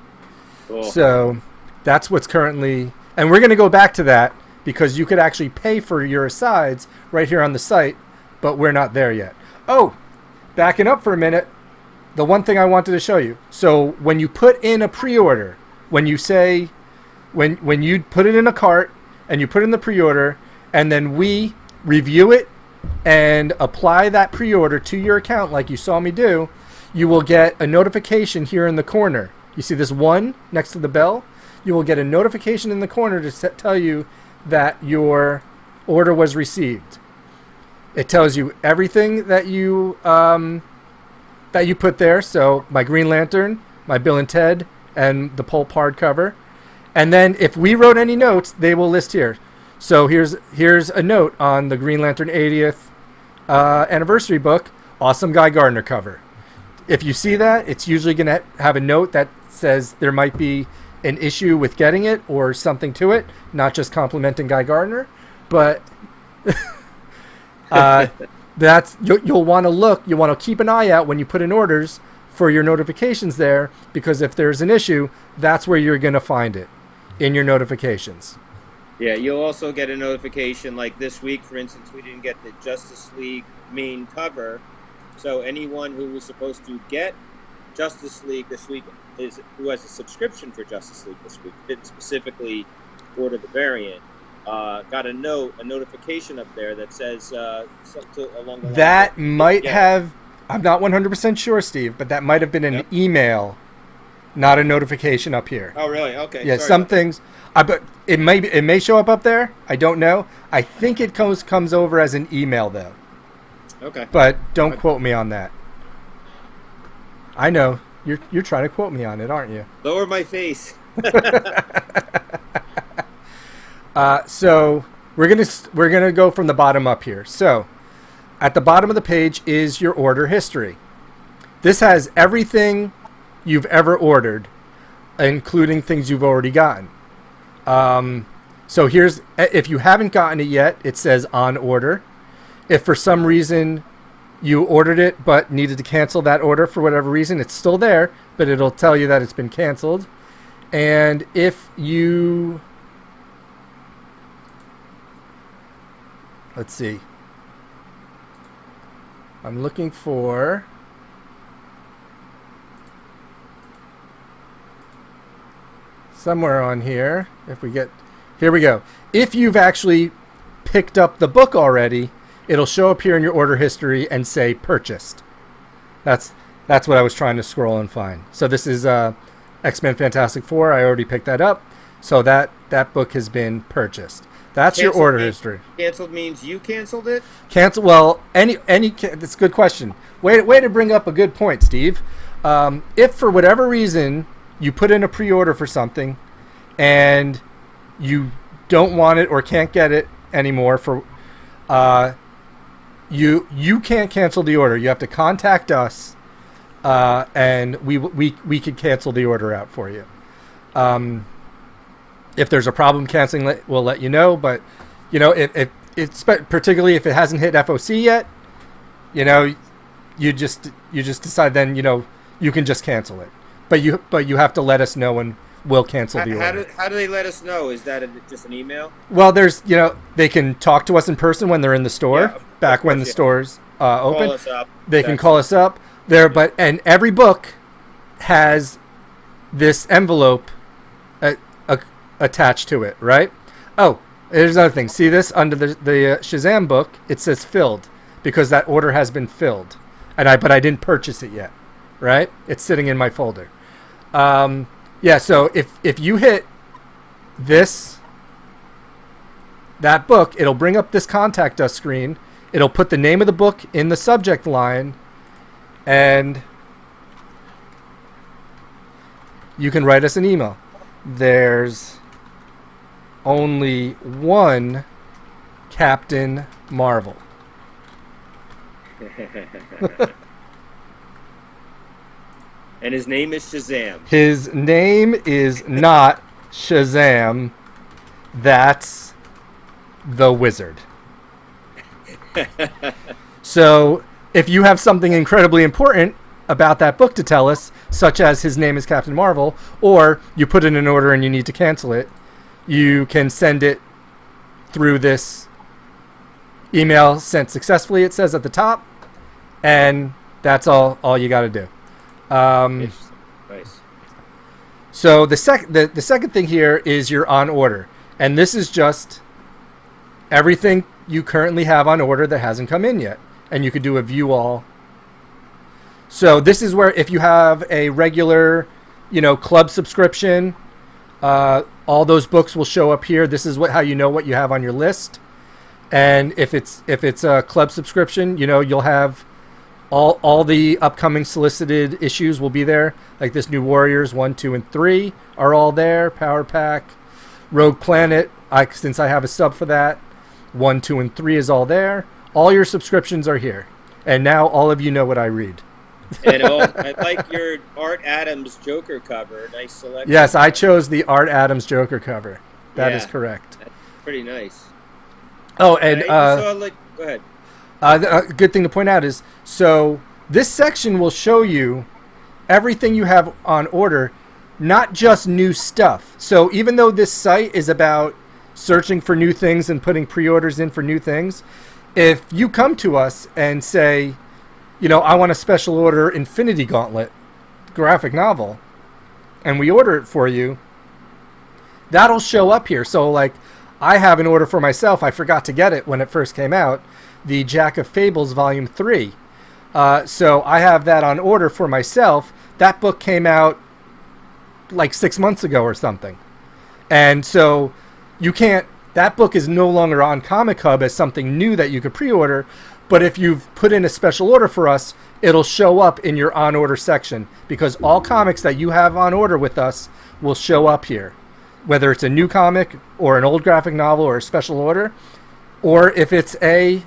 Cool. So that's what's currently, and we're going to go back to that because you could actually pay for your asides right here on the site, but we're not there yet. Oh, backing up for a minute, the one thing I wanted to show you. So when you put in a pre-order, when you say, when you put it in a cart and you put in the pre-order and then we review it and apply that pre-order to your account like you saw me do, you will get a notification here in the corner. You see this 1 next to the bell? You will get a notification in the corner to tell you that your order was received. It tells you everything that you put there. So my Green Lantern, my Bill and Ted, and the pulp hardcover. And then if we wrote any notes, they will list here. So here's a note on the Green Lantern 80th anniversary book, awesome Guy Gardner cover. If you see that, it's usually going to have a note that says there might be an issue with getting it or something to it, not just complimenting Guy Gardner, but that's you'll want to look. You want to keep an eye out when you put in orders for your notifications there, because if there's an issue, that's where you're going to find it in your notifications. Yeah, you'll also get a notification like this week, for instance, we didn't get the Justice League main cover. So anyone who was supposed to get Justice League this week, who has a subscription for Justice League this week, didn't specifically order the variant, got a notification up there that says something along the line. That might have, I'm not 100% sure, Steve, but that might have been an email, not a notification up here. Oh, really? Okay. Yeah, some things, but it may show up there. I don't know. I think it comes over as an email though. Okay. But don't quote me on that. I know you're trying to quote me on it, aren't you? Lower my face. So we're gonna go from the bottom up here. So at the bottom of the page is your order history. This has everything you've ever ordered, including things you've already gotten. So here's, if you haven't gotten it yet, it says on order. If for some reason you ordered it but needed to cancel that order for whatever reason, it's still there, but it'll tell you that it's been canceled. And if you, let's see, I'm looking for, somewhere on here, if we get, here we go. If you've actually picked up the book already, it'll show up here in your order history and say purchased. That's what I was trying to scroll and find. So this is X-Men Fantastic Four. I already picked that up. So that book has been purchased. That's canceled your order history. Canceled means you canceled it? Cancel. Well, that's a good question. Way to bring up a good point, Steve. If for whatever reason you put in a pre-order for something and you don't want it or can't get it anymore for you can't cancel the order. You have to contact us, and we could cancel the order out for you. If there's a problem canceling, we'll let you know. But you know, if it's particularly if it hasn't hit FOC yet, you know, you just decide then, you know, you can just cancel it. But you have to let us know and we'll cancel the order. How do they let us know? Is that just an email? Well, there's, you know, they can talk to us in person when they're in the store, back when the store's open. Call us up. They can call us up there, and every book has this envelope attached to it, right? Oh, there's another thing. See this under the Shazam book? It says filled because that order has been filled, but I didn't purchase it yet, right? It's sitting in my folder. Yeah, so if you hit that book, it'll bring up this contact us screen. It'll put the name of the book in the subject line, and you can write us an email. There's only one Captain Marvel. And his name is Shazam. His name is not Shazam. That's the Wizard. So if you have something incredibly important about that book to tell us, such as his name is Captain Marvel, or you put in an order and you need to cancel it, you can send it through this email sent successfully, it says at the top, and that's all you got to do. Nice. So the second thing here is your on order, and this is just everything you currently have on order that hasn't come in yet, and you could do a view all. So this is where if you have a regular, club subscription, all those books will show up here. This is how you know what you have on your list. And if it's a club subscription, you'll have all the upcoming solicited issues will be there. Like this new Warriors 1, 2, and 3 are all there. Power Pack, Rogue Planet. Since I have a sub for that, 1, 2, and 3 is all there. All your subscriptions are here. And now all of you know what I read. And I like your Art Adams Joker cover. Nice selection. Yes, I chose the Art Adams Joker cover. That is correct. That's pretty nice. Oh, and go ahead. A good thing to point out is, so this section will show you everything you have on order, not just new stuff. So even though this site is about searching for new things and putting pre-orders in for new things, if you come to us and say, I want a special order Infinity Gauntlet graphic novel, and we order it for you, that'll show up here. So like, I have an order for myself. I forgot to get it when it first came out, the Jack of Fables Volume 3. So I have that on order for myself. That book came out like 6 months ago or something. And so that book is no longer on ComicHub as something new that you could pre-order. But if you've put in a special order for us, it'll show up in your on order section, because all comics that you have on order with us will show up here, whether it's a new comic or an old graphic novel or a special order, or if it's a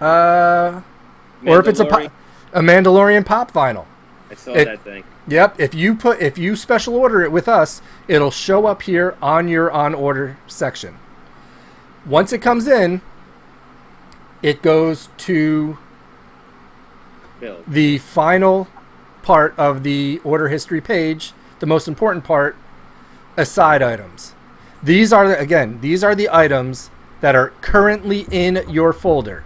Mandalorian pop vinyl. I saw that thing. Yep. If you special order it with us, it'll show up here on your on order section. Once it comes in, it goes to the final part of the order history page, the most important part, aside items. These are the items that are currently in your folder.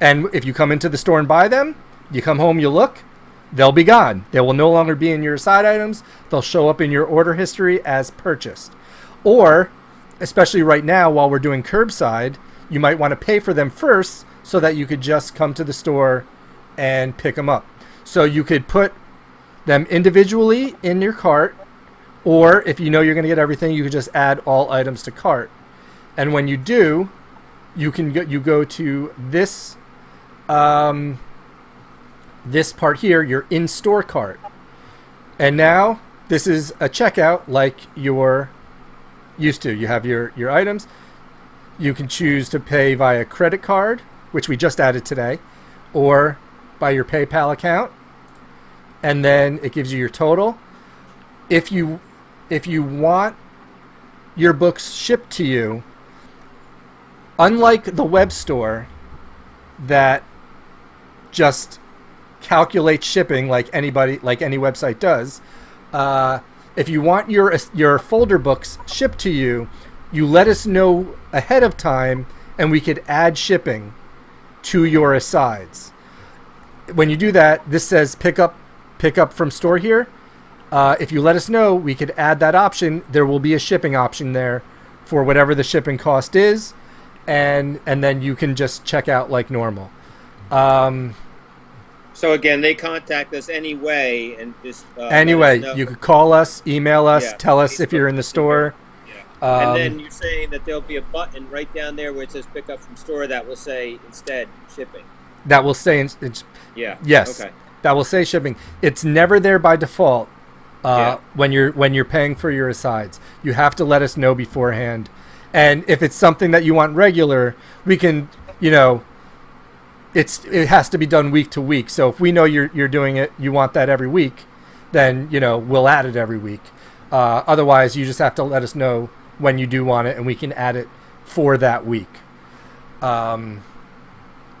And if you come into the store and buy them, you come home, you look, they'll be gone. They will no longer be in your aside items. They'll show up in your order history as purchased. Or, especially right now while we're doing curbside, you might want to pay for them first so that you could just come to the store and pick them up. So you could put them individually in your cart, or if you know you're going to get everything, you could just add all items to cart. And when you do, you go to this this part here, your in-store cart. And now this is a checkout like you're used to. You have your items. You can choose to pay via credit card, which we just added today, or by your PayPal account. And then it gives you your total. If you want your books shipped to you, unlike the web store that just calculates shipping like any website does, if you want your folder books shipped to you, you let us know ahead of time, and we could add shipping to your asides. When you do that, this says pick up from store here. If you let us know, we could add that option. There will be a shipping option there for whatever the shipping cost is, and then you can just check out like normal. So again, they contact us anyway, and just you could call us, email us, tell us if you're in the store. And then you're saying that there'll be a button right down there where it says pick up from store that will say instead shipping. That will say yes. Okay. That will say shipping. It's never there by default. When you're paying for your asides, you have to let us know beforehand. And if it's something that you want regular, we can it has to be done week to week. So if we know you're doing it, you want that every week, then we'll add it every week. Otherwise, you just have to let us know when you do want it, and we can add it for that week.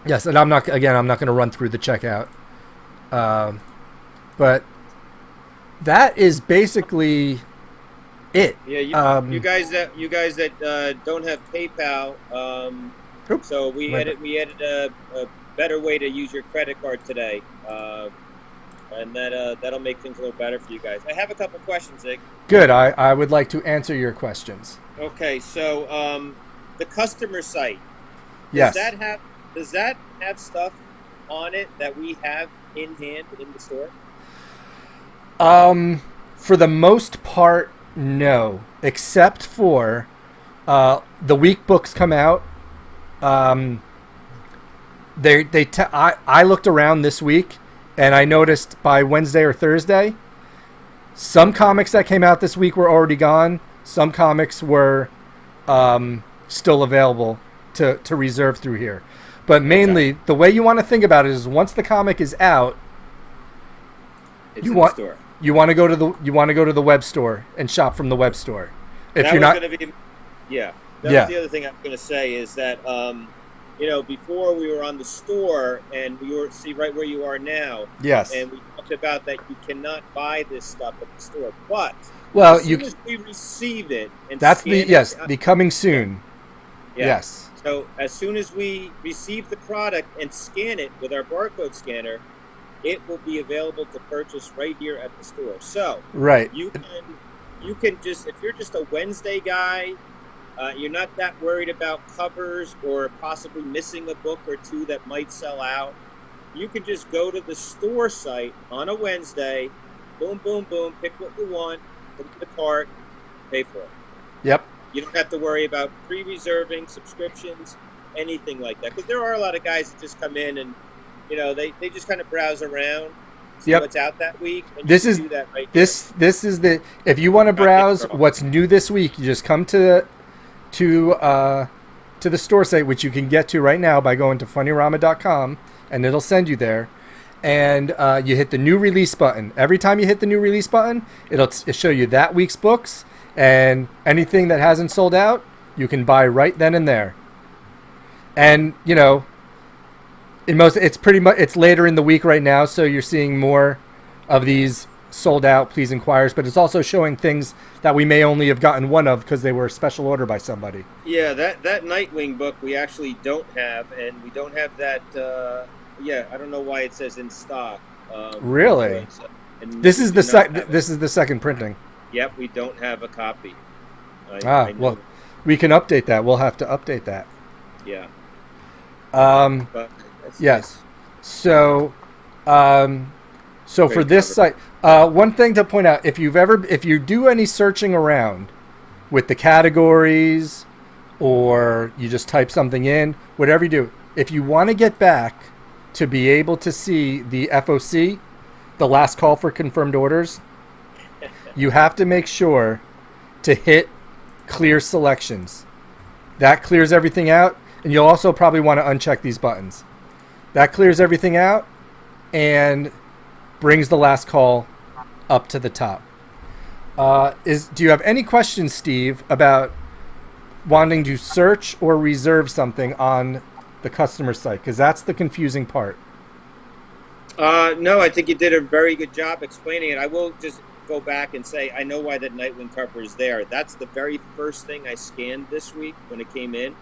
Yes, and I'm not going to run through the checkout, but that is basically it. Yeah, you guys that don't have PayPal, so we added a better way to use your credit card today, and that'll make things a little better for you guys. I have a couple questions, Zig. Good. I would like to answer your questions. Okay, so the customer site. Yes. Does that have stuff on it that we have in hand in the store? For the most part, no. Except for the week books come out. I looked around this week, and I noticed by Wednesday or Thursday, some comics that came out this week were already gone. Some comics were still available to reserve through here. But mainly, the way you want to think about it is once the comic is out, you want to go to the web store and shop from the web store. That was the other thing I'm going to say is that before we were on the store and we were right where you are now. Yes. And we talked about that you cannot buy this stuff at the store, but as we receive it and that's the coming soon. Yeah. Yes. So as soon as we receive the product and scan it with our barcode scanner, it will be available to purchase right here at the store. So right, you can just, if you're just a Wednesday guy, you're not that worried about covers or possibly missing a book or two that might sell out. You can just go to the store site on a Wednesday, boom, boom, boom, pick what you want, put it in the cart, pay for it. Yep. You don't have to worry about pre-reserving, subscriptions, anything like that. Because there are a lot of guys that just come in and, they just kind of browse around, see what's out that week. And this is if you want to browse what's new this week, you just come to the store site, which you can get to right now by going to funnyrama.com, and it'll send you there. And you hit the new release button. Every time you hit the new release button, it'll show you that week's books. And anything that hasn't sold out, you can buy right then and there. And it's later in the week right now, so you're seeing more of these sold out please inquires, but it's also showing things that we may only have gotten one of because they were special order by somebody. Yeah, that Nightwing book we actually don't have, and we don't have that. I don't know why it says in stock. Really? This is the second printing. Yep, we don't have a copy. Well, we can update that. We'll have to update that. Yeah. Yes. So for this site, one thing to point out: if you do any searching around with the categories, or you just type something in, whatever you do, if you want to get back to be able to see the FOC, the last call for confirmed orders, you have to make sure to hit clear selections. That clears everything out, and you'll also probably want to uncheck these buttons. That clears everything out and brings the last call up to the top. Do you have any questions, Steve, about wanting to search or reserve something on the customer site? Because that's the confusing part. No, I think you did a very good job explaining it. I will just go back and say I know why that Nightwing cover is there. That's the very first thing I scanned this week when it came in,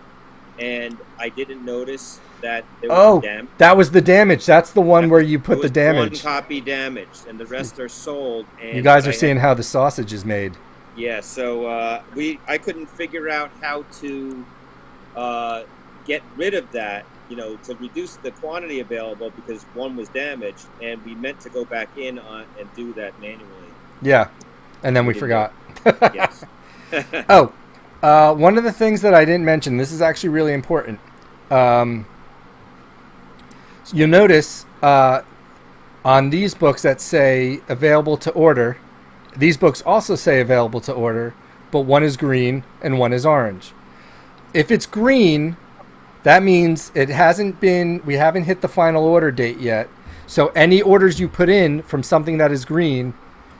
and I didn't notice that there was damage. That was the damage. That's the one where you put the damage. One copy damaged, and the rest are sold. And you guys are seeing how the sausage is made. Yeah, so I couldn't figure out how to get rid of that, to reduce the quantity available because one was damaged, and we meant to go back in and do that manually. Yeah, and then we forgot. Yes. One of the things that I didn't mention, this is actually really important. You'll notice on these books that say available to order, these books also say available to order, but one is green and one is orange. If it's green, That means we haven't hit the final order date yet. So any orders you put in from something that is green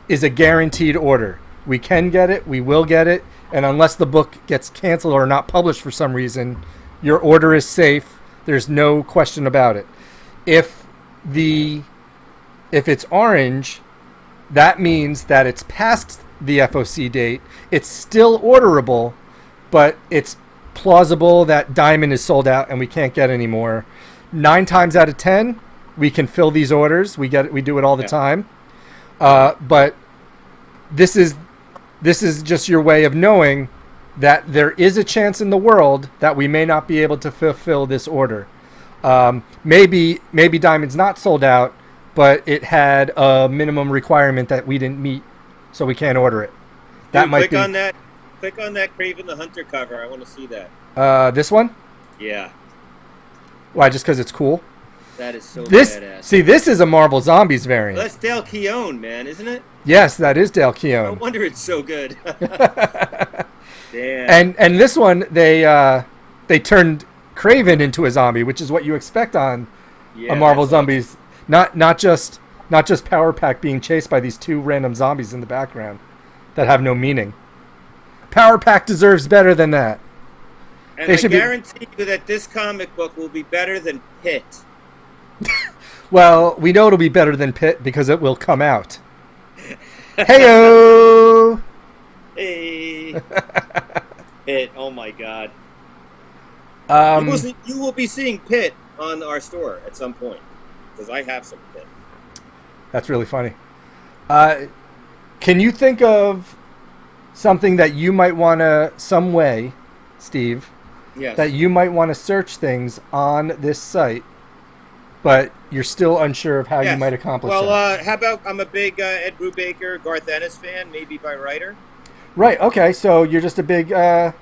is a guaranteed order. We can get it, we will get it, and unless the book gets canceled or not published for some reason, your order is safe. There's no question about it. If it's orange, that means that it's past the FOC date. It's still orderable, but it's plausible that diamond is sold out and we can't get any more. 9 times out of 10, we can fill these orders. We do it all the time. But this is just your way of knowing that there is a chance in the world that we may not be able to fulfill this order. Maybe diamond's not sold out, but it had a minimum requirement that we didn't meet, so we can't order it. That Dude, might be. Click on that Craven the Hunter cover. I want to see that. This one? Yeah. Why? Just because it's cool? That is so badass. See, this is a Marvel Zombies variant. Well, that's Dale Keown, man, isn't it? Yes, that is Dale Keown. No wonder it's so good. Damn. And this one, they turned Craven into a zombie, which is what you expect on a Marvel Zombies. Awesome. Not just Power Pack being chased by these 2 random zombies in the background that have no meaning. Power Pack deserves better than that. And I guarantee you that this comic book will be better than Pit. Well, we know it'll be better than Pit because it will come out. Heyo! Hey! Pit, oh my god. You will be seeing Pit on our store at some point. Because I have some Pit. That's really funny. Can you think of something that you might want to, some way, Steve, yes, that you might want to search things on this site, but you're still unsure of how you might accomplish that? Well, how about, I'm a big Ed Brubaker, Garth Ennis fan, maybe by writer. Right, okay, so you're just a big... how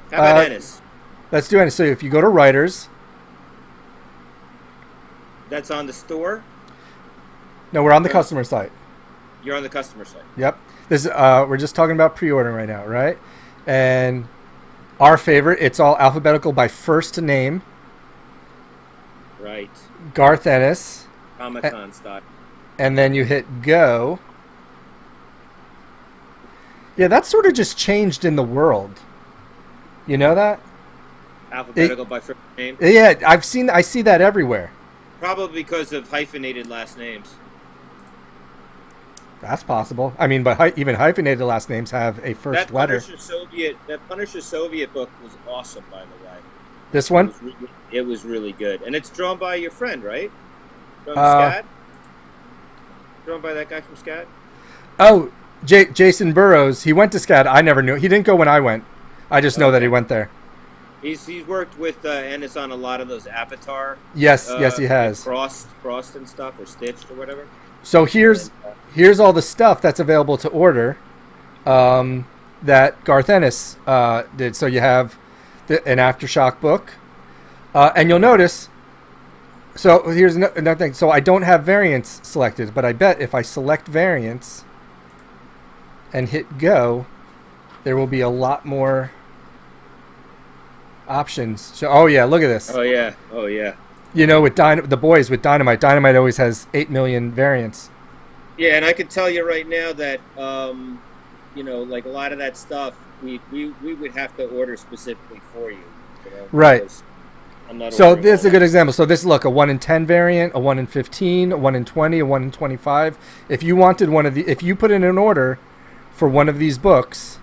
about Ennis? Let's do Ennis. So if you go to writers... That's on the store? No, we're on the customer site. You're on the customer site. Yep. This we're just talking about pre-ordering right now, right? And our favorite, it's all alphabetical by first name. Right. Garth Ennis. Comic-Con style. And then you hit go. Yeah, that sort of just changed in the world. You know that? Alphabetical by first name? Yeah, I see that everywhere. Probably because of hyphenated last names. That's possible. I mean, but even hyphenated last names have a first letter. That Punisher Soviet book was awesome, by the way. This one? It was really good. And it's drawn by your friend, right? From SCAD? Drawn by that guy from SCAD? Oh, Jason Burrows. He went to SCAD. I never knew. He didn't go when I went. I just know that he went there. He's worked with Ennis on a lot of those Avatar. Yes, he has. Frost and stuff, or Stitched or whatever. So here's all the stuff that's available to order that Garth Ennis did. So you have an Aftershock book. And you'll notice, so here's another thing. So I don't have variants selected, but I bet if I select variants and hit go, there will be a lot more options. So, oh yeah, look at this. Oh yeah. You know, with the boys with Dynamite always has 8 million variants. Yeah, and I can tell you right now that, like a lot of that stuff, we would have to order specifically for you. Right. So this is a good example. So this, look, a 1 in 10 variant, a 1 in 15, a 1 in 20, a 1 in 25. If you wanted if you put in an order for one of these books,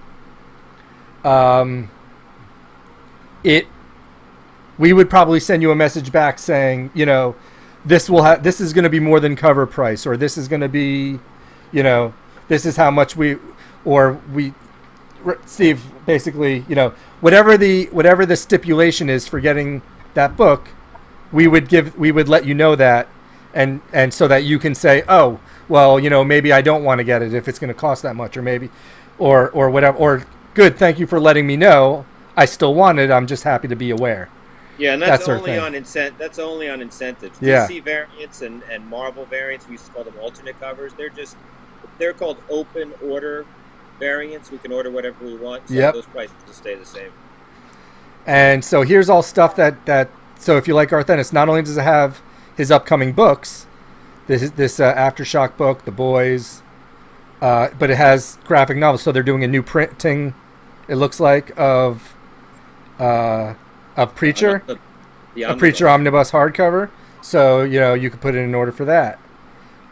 we would probably send you a message back saying, this is going to be more than cover price, or this is going to be, this is how much Steve, basically, whatever the stipulation is for getting that book, we would let you know that, and so that you can say, oh, well, maybe I don't want to get it if it's going to cost that much, or maybe, or whatever, or good, thank you for letting me know. I still want it. I'm just happy to be aware. Yeah, and that's only on That's only on incentives. Yeah. DC variants and Marvel variants, we used to call them alternate covers. They're called open order variants. We can order whatever we want. So those prices will stay the same. And so here's all stuff that so if you like Garth Ennis, not only does it have his upcoming books, this Aftershock book, The Boys, but it has graphic novels. So they're doing a new printing, it looks like, of Preacher, a Preacher omnibus hardcover. So you could put it in order for that.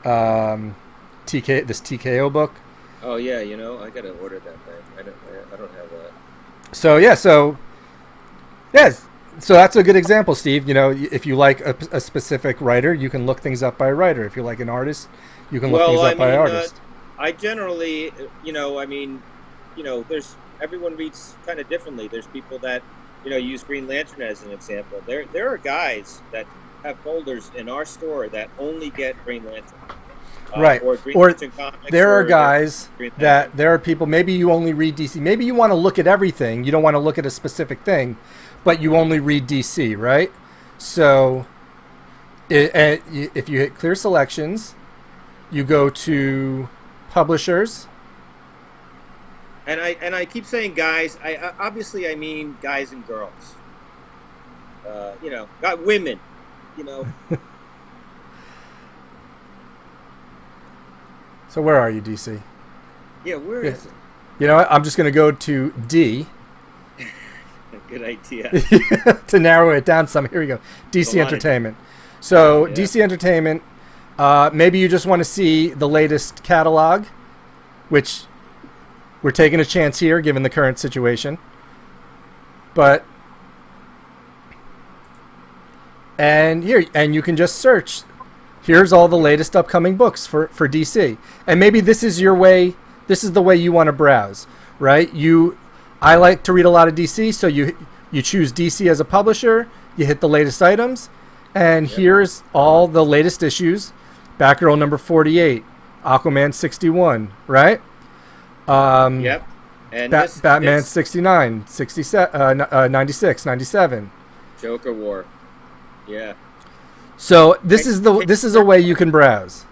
This TKO book. Oh yeah, I gotta order that thing. I don't have that. So yes. So that's a good example, Steve. If you like a specific writer, you can look things up by writer. If you like an artist, you can look things up by artist. I generally, there's everyone reads kind of differently. There's people that, use Green Lantern as an example. There are guys that have folders in our store that only get Green Lantern. Right. Or Green Lantern comics. There are guys there are people, maybe you only read DC. Maybe you want to look at everything. You don't want to look at a specific thing, but you only read DC, right? So if you hit clear selections, you go to publishers. And I keep saying guys. I obviously I mean guys and girls. Got women. So where are you, DC? Yeah, where is it? You know what? I'm just going to go to D. Good idea. To narrow it down some. Here we go. DC Entertainment. So DC Entertainment, maybe you just want to see the latest catalog, which we're taking a chance here given the current situation. And you can just search. Here's all the latest upcoming books for DC. And maybe this is the way you want to browse, right? I like to read a lot of DC, so you choose DC as a publisher, you hit the latest items, and here's all the latest issues. Batgirl number 48, Aquaman 61, right? Yep. And Batman 69, 67, 96, 97. Joker War. Yeah. So this is a way you can browse.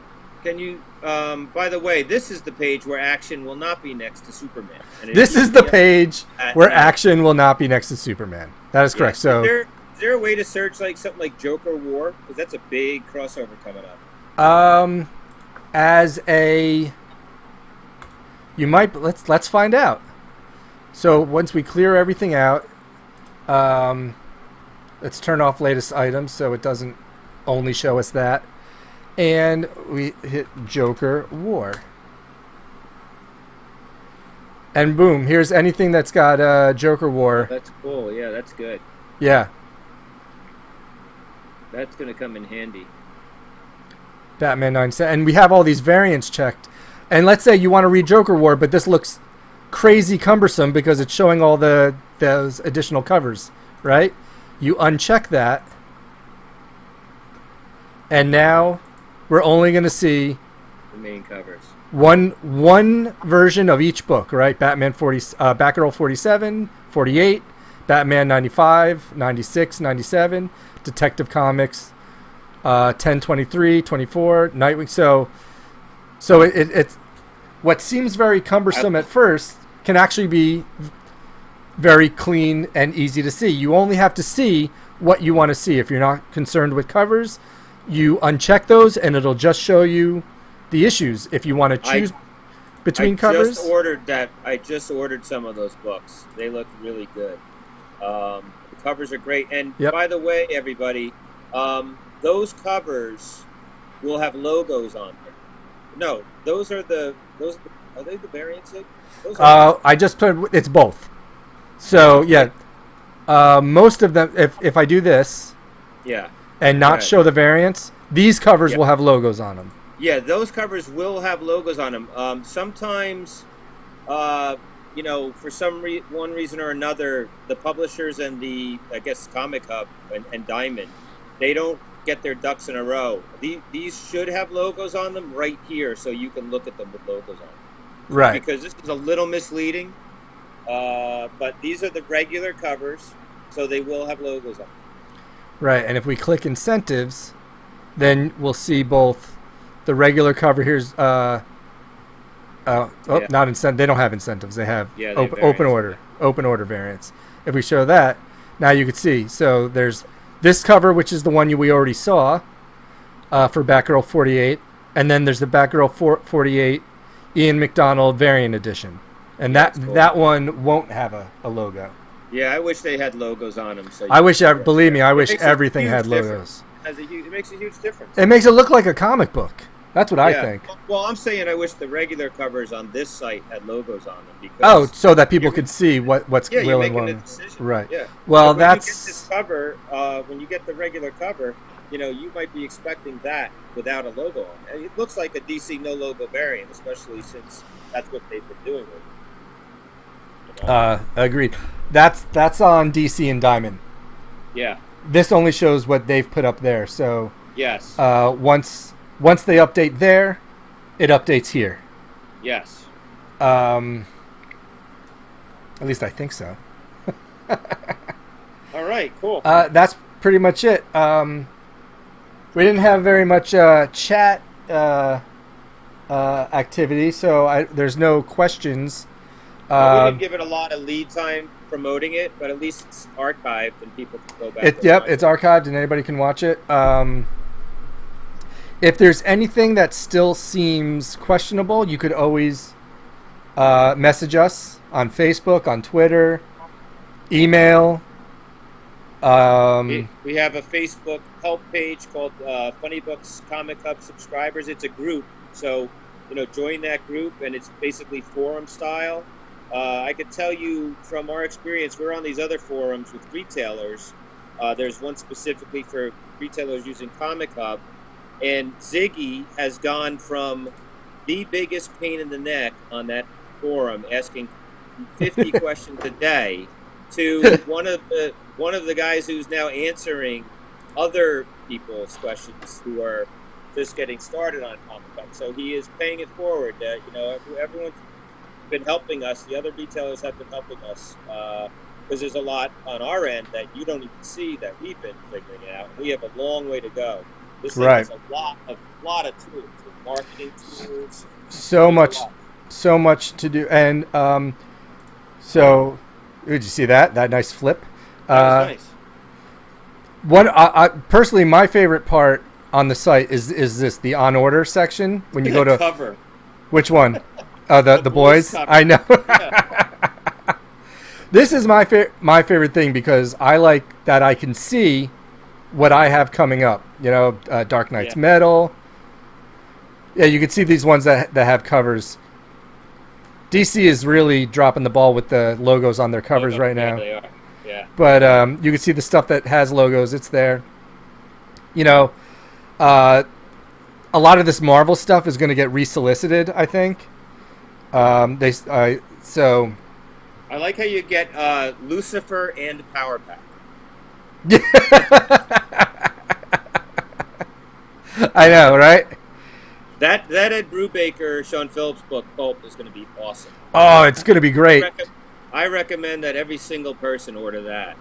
Can you? By the way, this is the page where action will not be next to Superman. This is the page where action will not be next to Superman. That is correct. So, is there a way to search something like Joker War? Because that's a big crossover coming up. Let's find out. So once we clear everything out, let's turn off latest items so it doesn't only show us that. And we hit Joker War. And boom, here's anything that's got Joker War. That's cool. Yeah, that's good. Yeah. That's going to come in handy. Batman 97. And we have all these variants checked. And let's say you want to read Joker War, but this looks crazy cumbersome because it's showing all those additional covers, right? You uncheck that. And now we're only going to see the main covers. One version of each book, right? Batgirl 47, 48, Batman 95, 96, 97, Detective Comics 10, 23, 24, Nightwing. So it's what seems very cumbersome at first can actually be very clean and easy to see. You only have to see what you want to see. If you're not concerned with covers, you uncheck those and it'll just show you the issues. If you want to choose between covers. I just ordered some of those books. They look really good. The covers are great. And by the way, everybody, those covers will have logos on them. No, are they the variants? I just put it's both. So most of them. If I do this, and not show the variants, these covers will have logos on them. Yeah, those covers will have logos on them. Sometimes, for one reason or another, the publishers and ComicHub and Diamond, they don't get their ducks in a row. These should have logos on them right here, so you can look at them with logos on them. Right. Because this is a little misleading, but these are the regular covers, so they will have logos on them. Right, and if we click incentives, then we'll see both the regular cover. Here's not incentive. They don't have incentives. They have open order variants. If we show that, Now you can see. So there's this cover, which is the one we already saw for Batgirl 48. And then there's the Batgirl 48 Ian McDonald variant edition. And that one won't have a logo. Yeah, I wish they had logos on them. So I wish, believe me, I wish everything had logos. It makes a huge difference. It makes it look like a comic book. That's what I think. Well, I'm saying I wish the regular covers on this site had logos on them. Because so that people could see what's real and what. Right. Yeah. Well, so that's... When you get this cover, when you get the regular cover, you might be expecting that without a logo on it. It looks like a DC no logo variant, especially since that's what they've been doing with it. Agreed. That's on DC and Diamond. Yeah. This only shows what they've put up there. So yes. Once they update there, it updates here. Yes. At least I think so. All right. Cool. That's pretty much it. We didn't have very much chat activity, so there's no questions. We didn't give it a lot of lead time promoting it, but at least it's archived and people can go back. It's archived and anybody can watch it. If there's anything that still seems questionable, you could always message us on Facebook, on Twitter, email. We have a Facebook help page called FUNNYBOOKS ComicHub subscribers. It's a group, so join that group, and it's basically forum style. I could tell you from our experience, we're on these other forums with retailers. There's one specifically for retailers using ComicHub, and Ziggy has gone from the biggest pain in the neck on that forum, asking 50 questions a day, to one of the guys who's now answering other people's questions who are just getting started on ComicHub. So he is paying it forward. Everyone's been helping us. The other retailers have been helping us because there's a lot on our end that you don't even see that we've been figuring out. We have a long way to go. This thing has a lot of tools, marketing tools. So much to do. And so did you see that nice flip? That was nice. One, personally, my favorite part on the site is the on order section when you go to cover. Which one? The boys. Cover. I know. Yeah. This is my favorite thing because I like that I can see what I have coming up. Dark Knight's Metal. Yeah, you can see these ones that have covers. DC is really dropping the ball with the logos on their covers right now. They are. Yeah. But you can see the stuff that has logos. It's there. A lot of this Marvel stuff is going to get resolicited, I think. So. I like how you get Lucifer and Power Pack. I know, right? That Ed Brubaker, Sean Phillips book, Pulp, is going to be awesome. Oh, it's going to be great. I recommend that every single person order that.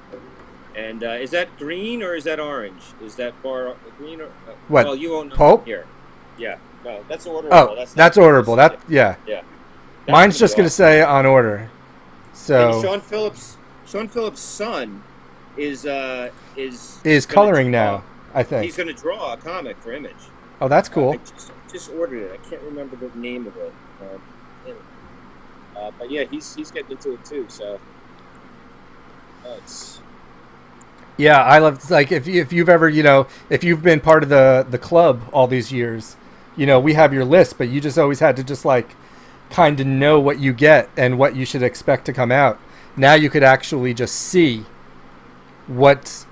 And is that green or is that orange? Is that bar green or what? Well, you won't know Pulp? Here. Yeah. No, that's orderable. Oh, that's orderable. Yeah. That's Mine's just going to say on order. So and Sean Phillips' son is coloring now, I think. He's going to draw a comic for Image. Oh, that's cool. I just ordered it. I can't remember the name of it. But yeah, he's getting into it too. So it's. Yeah, I love if you've ever if you've been part of the club all these years, we have your list, but you just always had to just kind of know what you get and what you should expect to come out. Now you could actually just see what's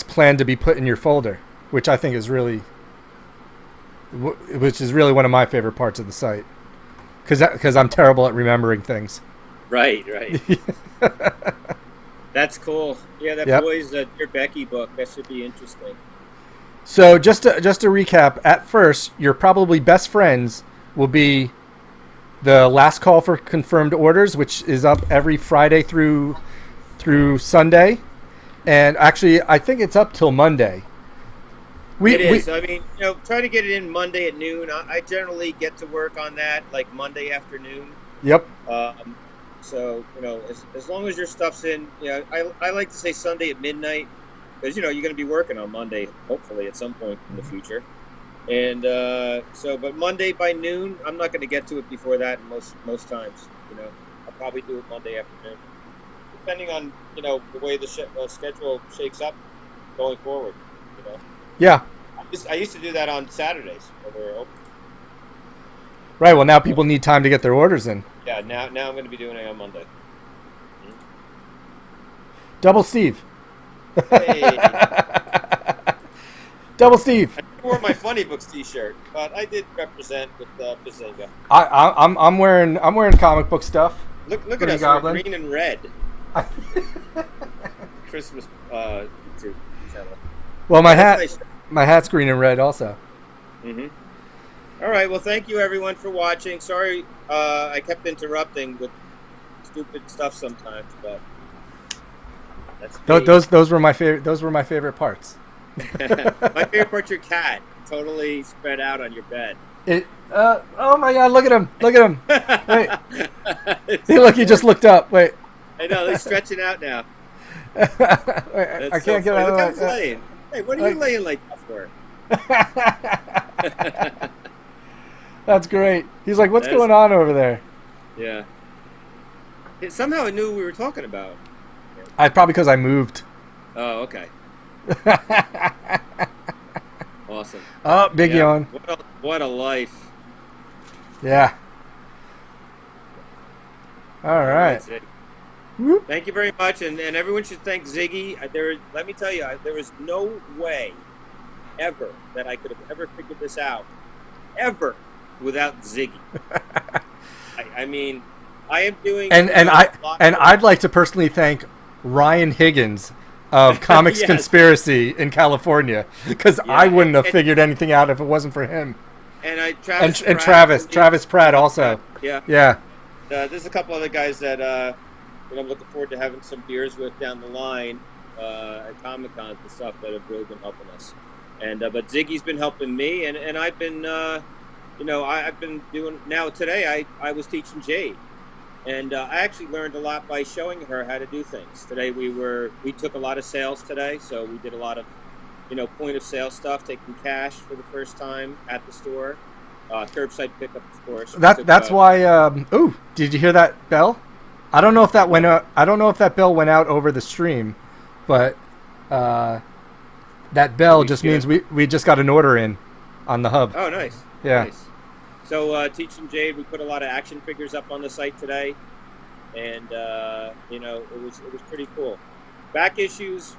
planned to be put in your folder, which I think is really one of my favorite parts of the site, because I'm terrible at remembering things. Right. That's cool. Yeah, that boy's Dear Becky book. That should be interesting. So just to recap, at first, your probably best friends will be the last call for confirmed orders, which is up every Friday through Sunday, and actually, I think it's up till Monday. It is. I mean, try to get it in Monday at noon. I generally get to work on that Monday afternoon. Yep. So, as long as your stuff's in, I like to say Sunday at midnight because, you're going to be working on Monday, hopefully at some point in the future. And but Monday by noon, I'm not going to get to it before that most times. I'll probably do it Monday afternoon, depending on, the way the schedule shakes up going forward. Yeah. I used to do that on Saturdays when we were open. Right. Well, now people need time to get their orders in. Yeah. Now I'm going to be doing it on Monday. Double Steve. Hey. Double Steve. I wore my Funny Books T-shirt, but I did represent with Bazinga. I'm wearing comic book stuff. Look at us, we're green and red. Christmas channel. Well, my hat's green and red also. Mm-hmm. All right. Well, thank you everyone for watching. Sorry, I kept interrupting with stupid stuff sometimes, but that's those were my favorite. Those were my favorite parts. My favorite part's your cat, totally spread out on your bed. Oh my God! Look at him! Look at him! Wait. Hey, look! He just looked up. Wait. I know he's stretching out now. Wait, I can't get out of the way. Hey, what are you laying like that for? That's great. He's like, what's going on over there? Yeah. Somehow I knew what we were talking about. Probably because I moved. Oh, okay. Awesome. Oh, big yawn. What a life. Yeah. All right. Thank you very much, and everyone should thank Ziggy. Let me tell you, there was no way ever that I could have ever figured this out, ever, without Ziggy. I mean, I am doing, and I'd like to personally thank Ryan Higgins of Comics Yes. Conspiracy in California, because I wouldn't have figured anything out if it wasn't for him. And Travis Pratt also. Yeah. There's a couple other guys that I'm looking forward to having some beers with down the line at Comic-Con and stuff that have really been helping us. And but Ziggy's been helping me, and I've been I've been doing, now today I was teaching Jade, and I actually learned a lot by showing her how to do things. Today we took a lot of sales today, so we did a lot of point of sale stuff, taking cash for the first time at the store, curbside pickup, of course. That's why. Ooh, did you hear that bell? I don't know if that went out. I don't know if that bell went out over the stream, but that bell just means we just got an order in on the hub. Oh, nice. Yeah. Nice. So teaching Jade, we put a lot of action figures up on the site today, and it was pretty cool. Back issues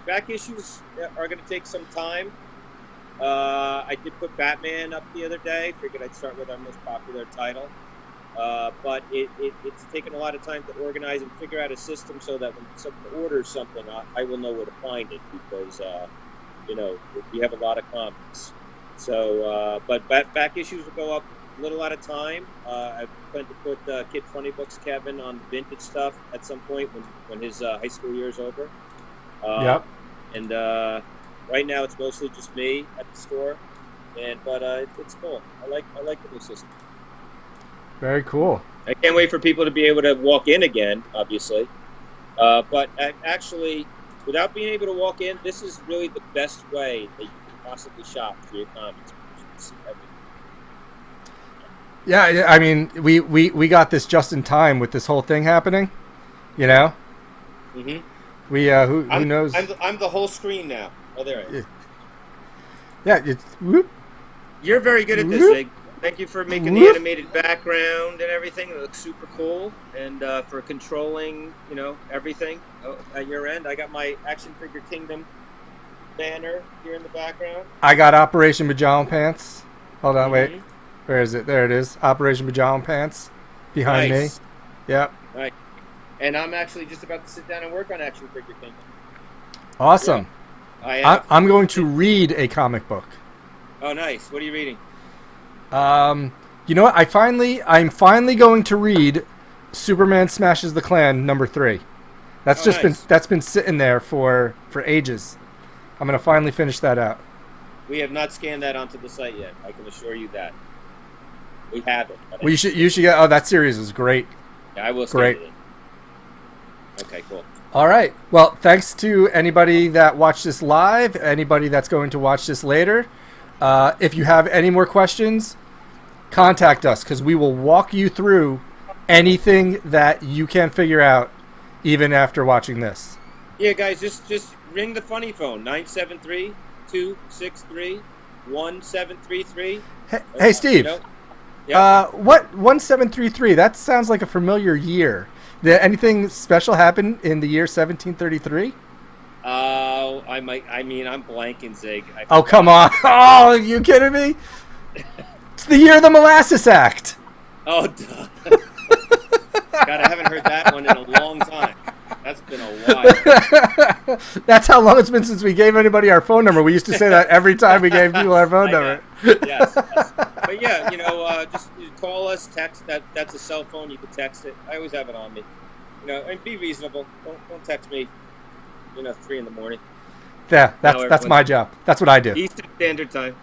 are going to take some time. I did put Batman up the other day. Figured I'd start with our most popular title. But it's taken a lot of time to organize and figure out a system so that when someone orders something, I will know where to find it, because we have a lot of comics. So, but back issues will go up a little at a time. I plan to put Kid Funny Books Kevin on vintage stuff at some point when his high school year is over. Yep. And right now it's mostly just me at the store, but it's cool. I like the new system. Very cool. I can't wait for people to be able to walk in again, obviously. But actually, without being able to walk in, this is really the best way that you can possibly shop for your comics. You can see everything. Yeah, I mean, we got this just in time with this whole thing happening, Mm-hmm. Who knows? I'm the whole screen now. Oh, there I am. Yeah, it's whoop. You're very good at this, Zig. Thank you for making the animated background and everything. It looks super cool, and for controlling, everything at your end. I got my Action Figure Kingdom banner here in the background. I got Operation Pajama Pants. Hold on, wait. Where is it? There it is. Operation Pajama Pants behind me. Yep. Right. And I'm actually just about to sit down and work on Action Figure Kingdom. Awesome. Yeah. I'm going to read a comic book. Oh, nice. What are you reading? You know what? I'm finally going to read Superman Smashes the Klan #3. That's been sitting there for ages. I'm gonna finally finish that out. We have not scanned that onto the site yet. I can assure you that. We have it. Well, you should get. Oh, that series is great. Yeah, I will scan it. Okay, cool. All right. Well, thanks to anybody that watched this live, anybody that's going to watch this later. If you have any more questions, contact us because we will walk you through anything that you can't figure out even after watching this. Yeah, guys, just ring the funny phone, 973-263-1733. Hey, Steve. Yeah. What 1733? That sounds like a familiar year. Did anything special happen in the year 1733? I'm blanking, Zig. Oh, come on. Oh, are you kidding me? It's the year of the Molasses Act. Oh, duh. God, I haven't heard that one in a long time. That's been a while. That's how long it's been since we gave anybody our phone number. We used to say that every time we gave people our phone number. Yes. But yeah, just call us, text. That's a cell phone. You can text it. I always have it on me. And be reasonable. Don't text me. 3 in the morning. Yeah, that's my job. That's what I do. Eastern Standard Time.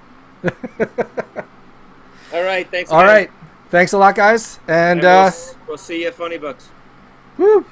All right. Thanks. All right. Thanks a lot, guys. And we'll see you at Funny Books. Woo.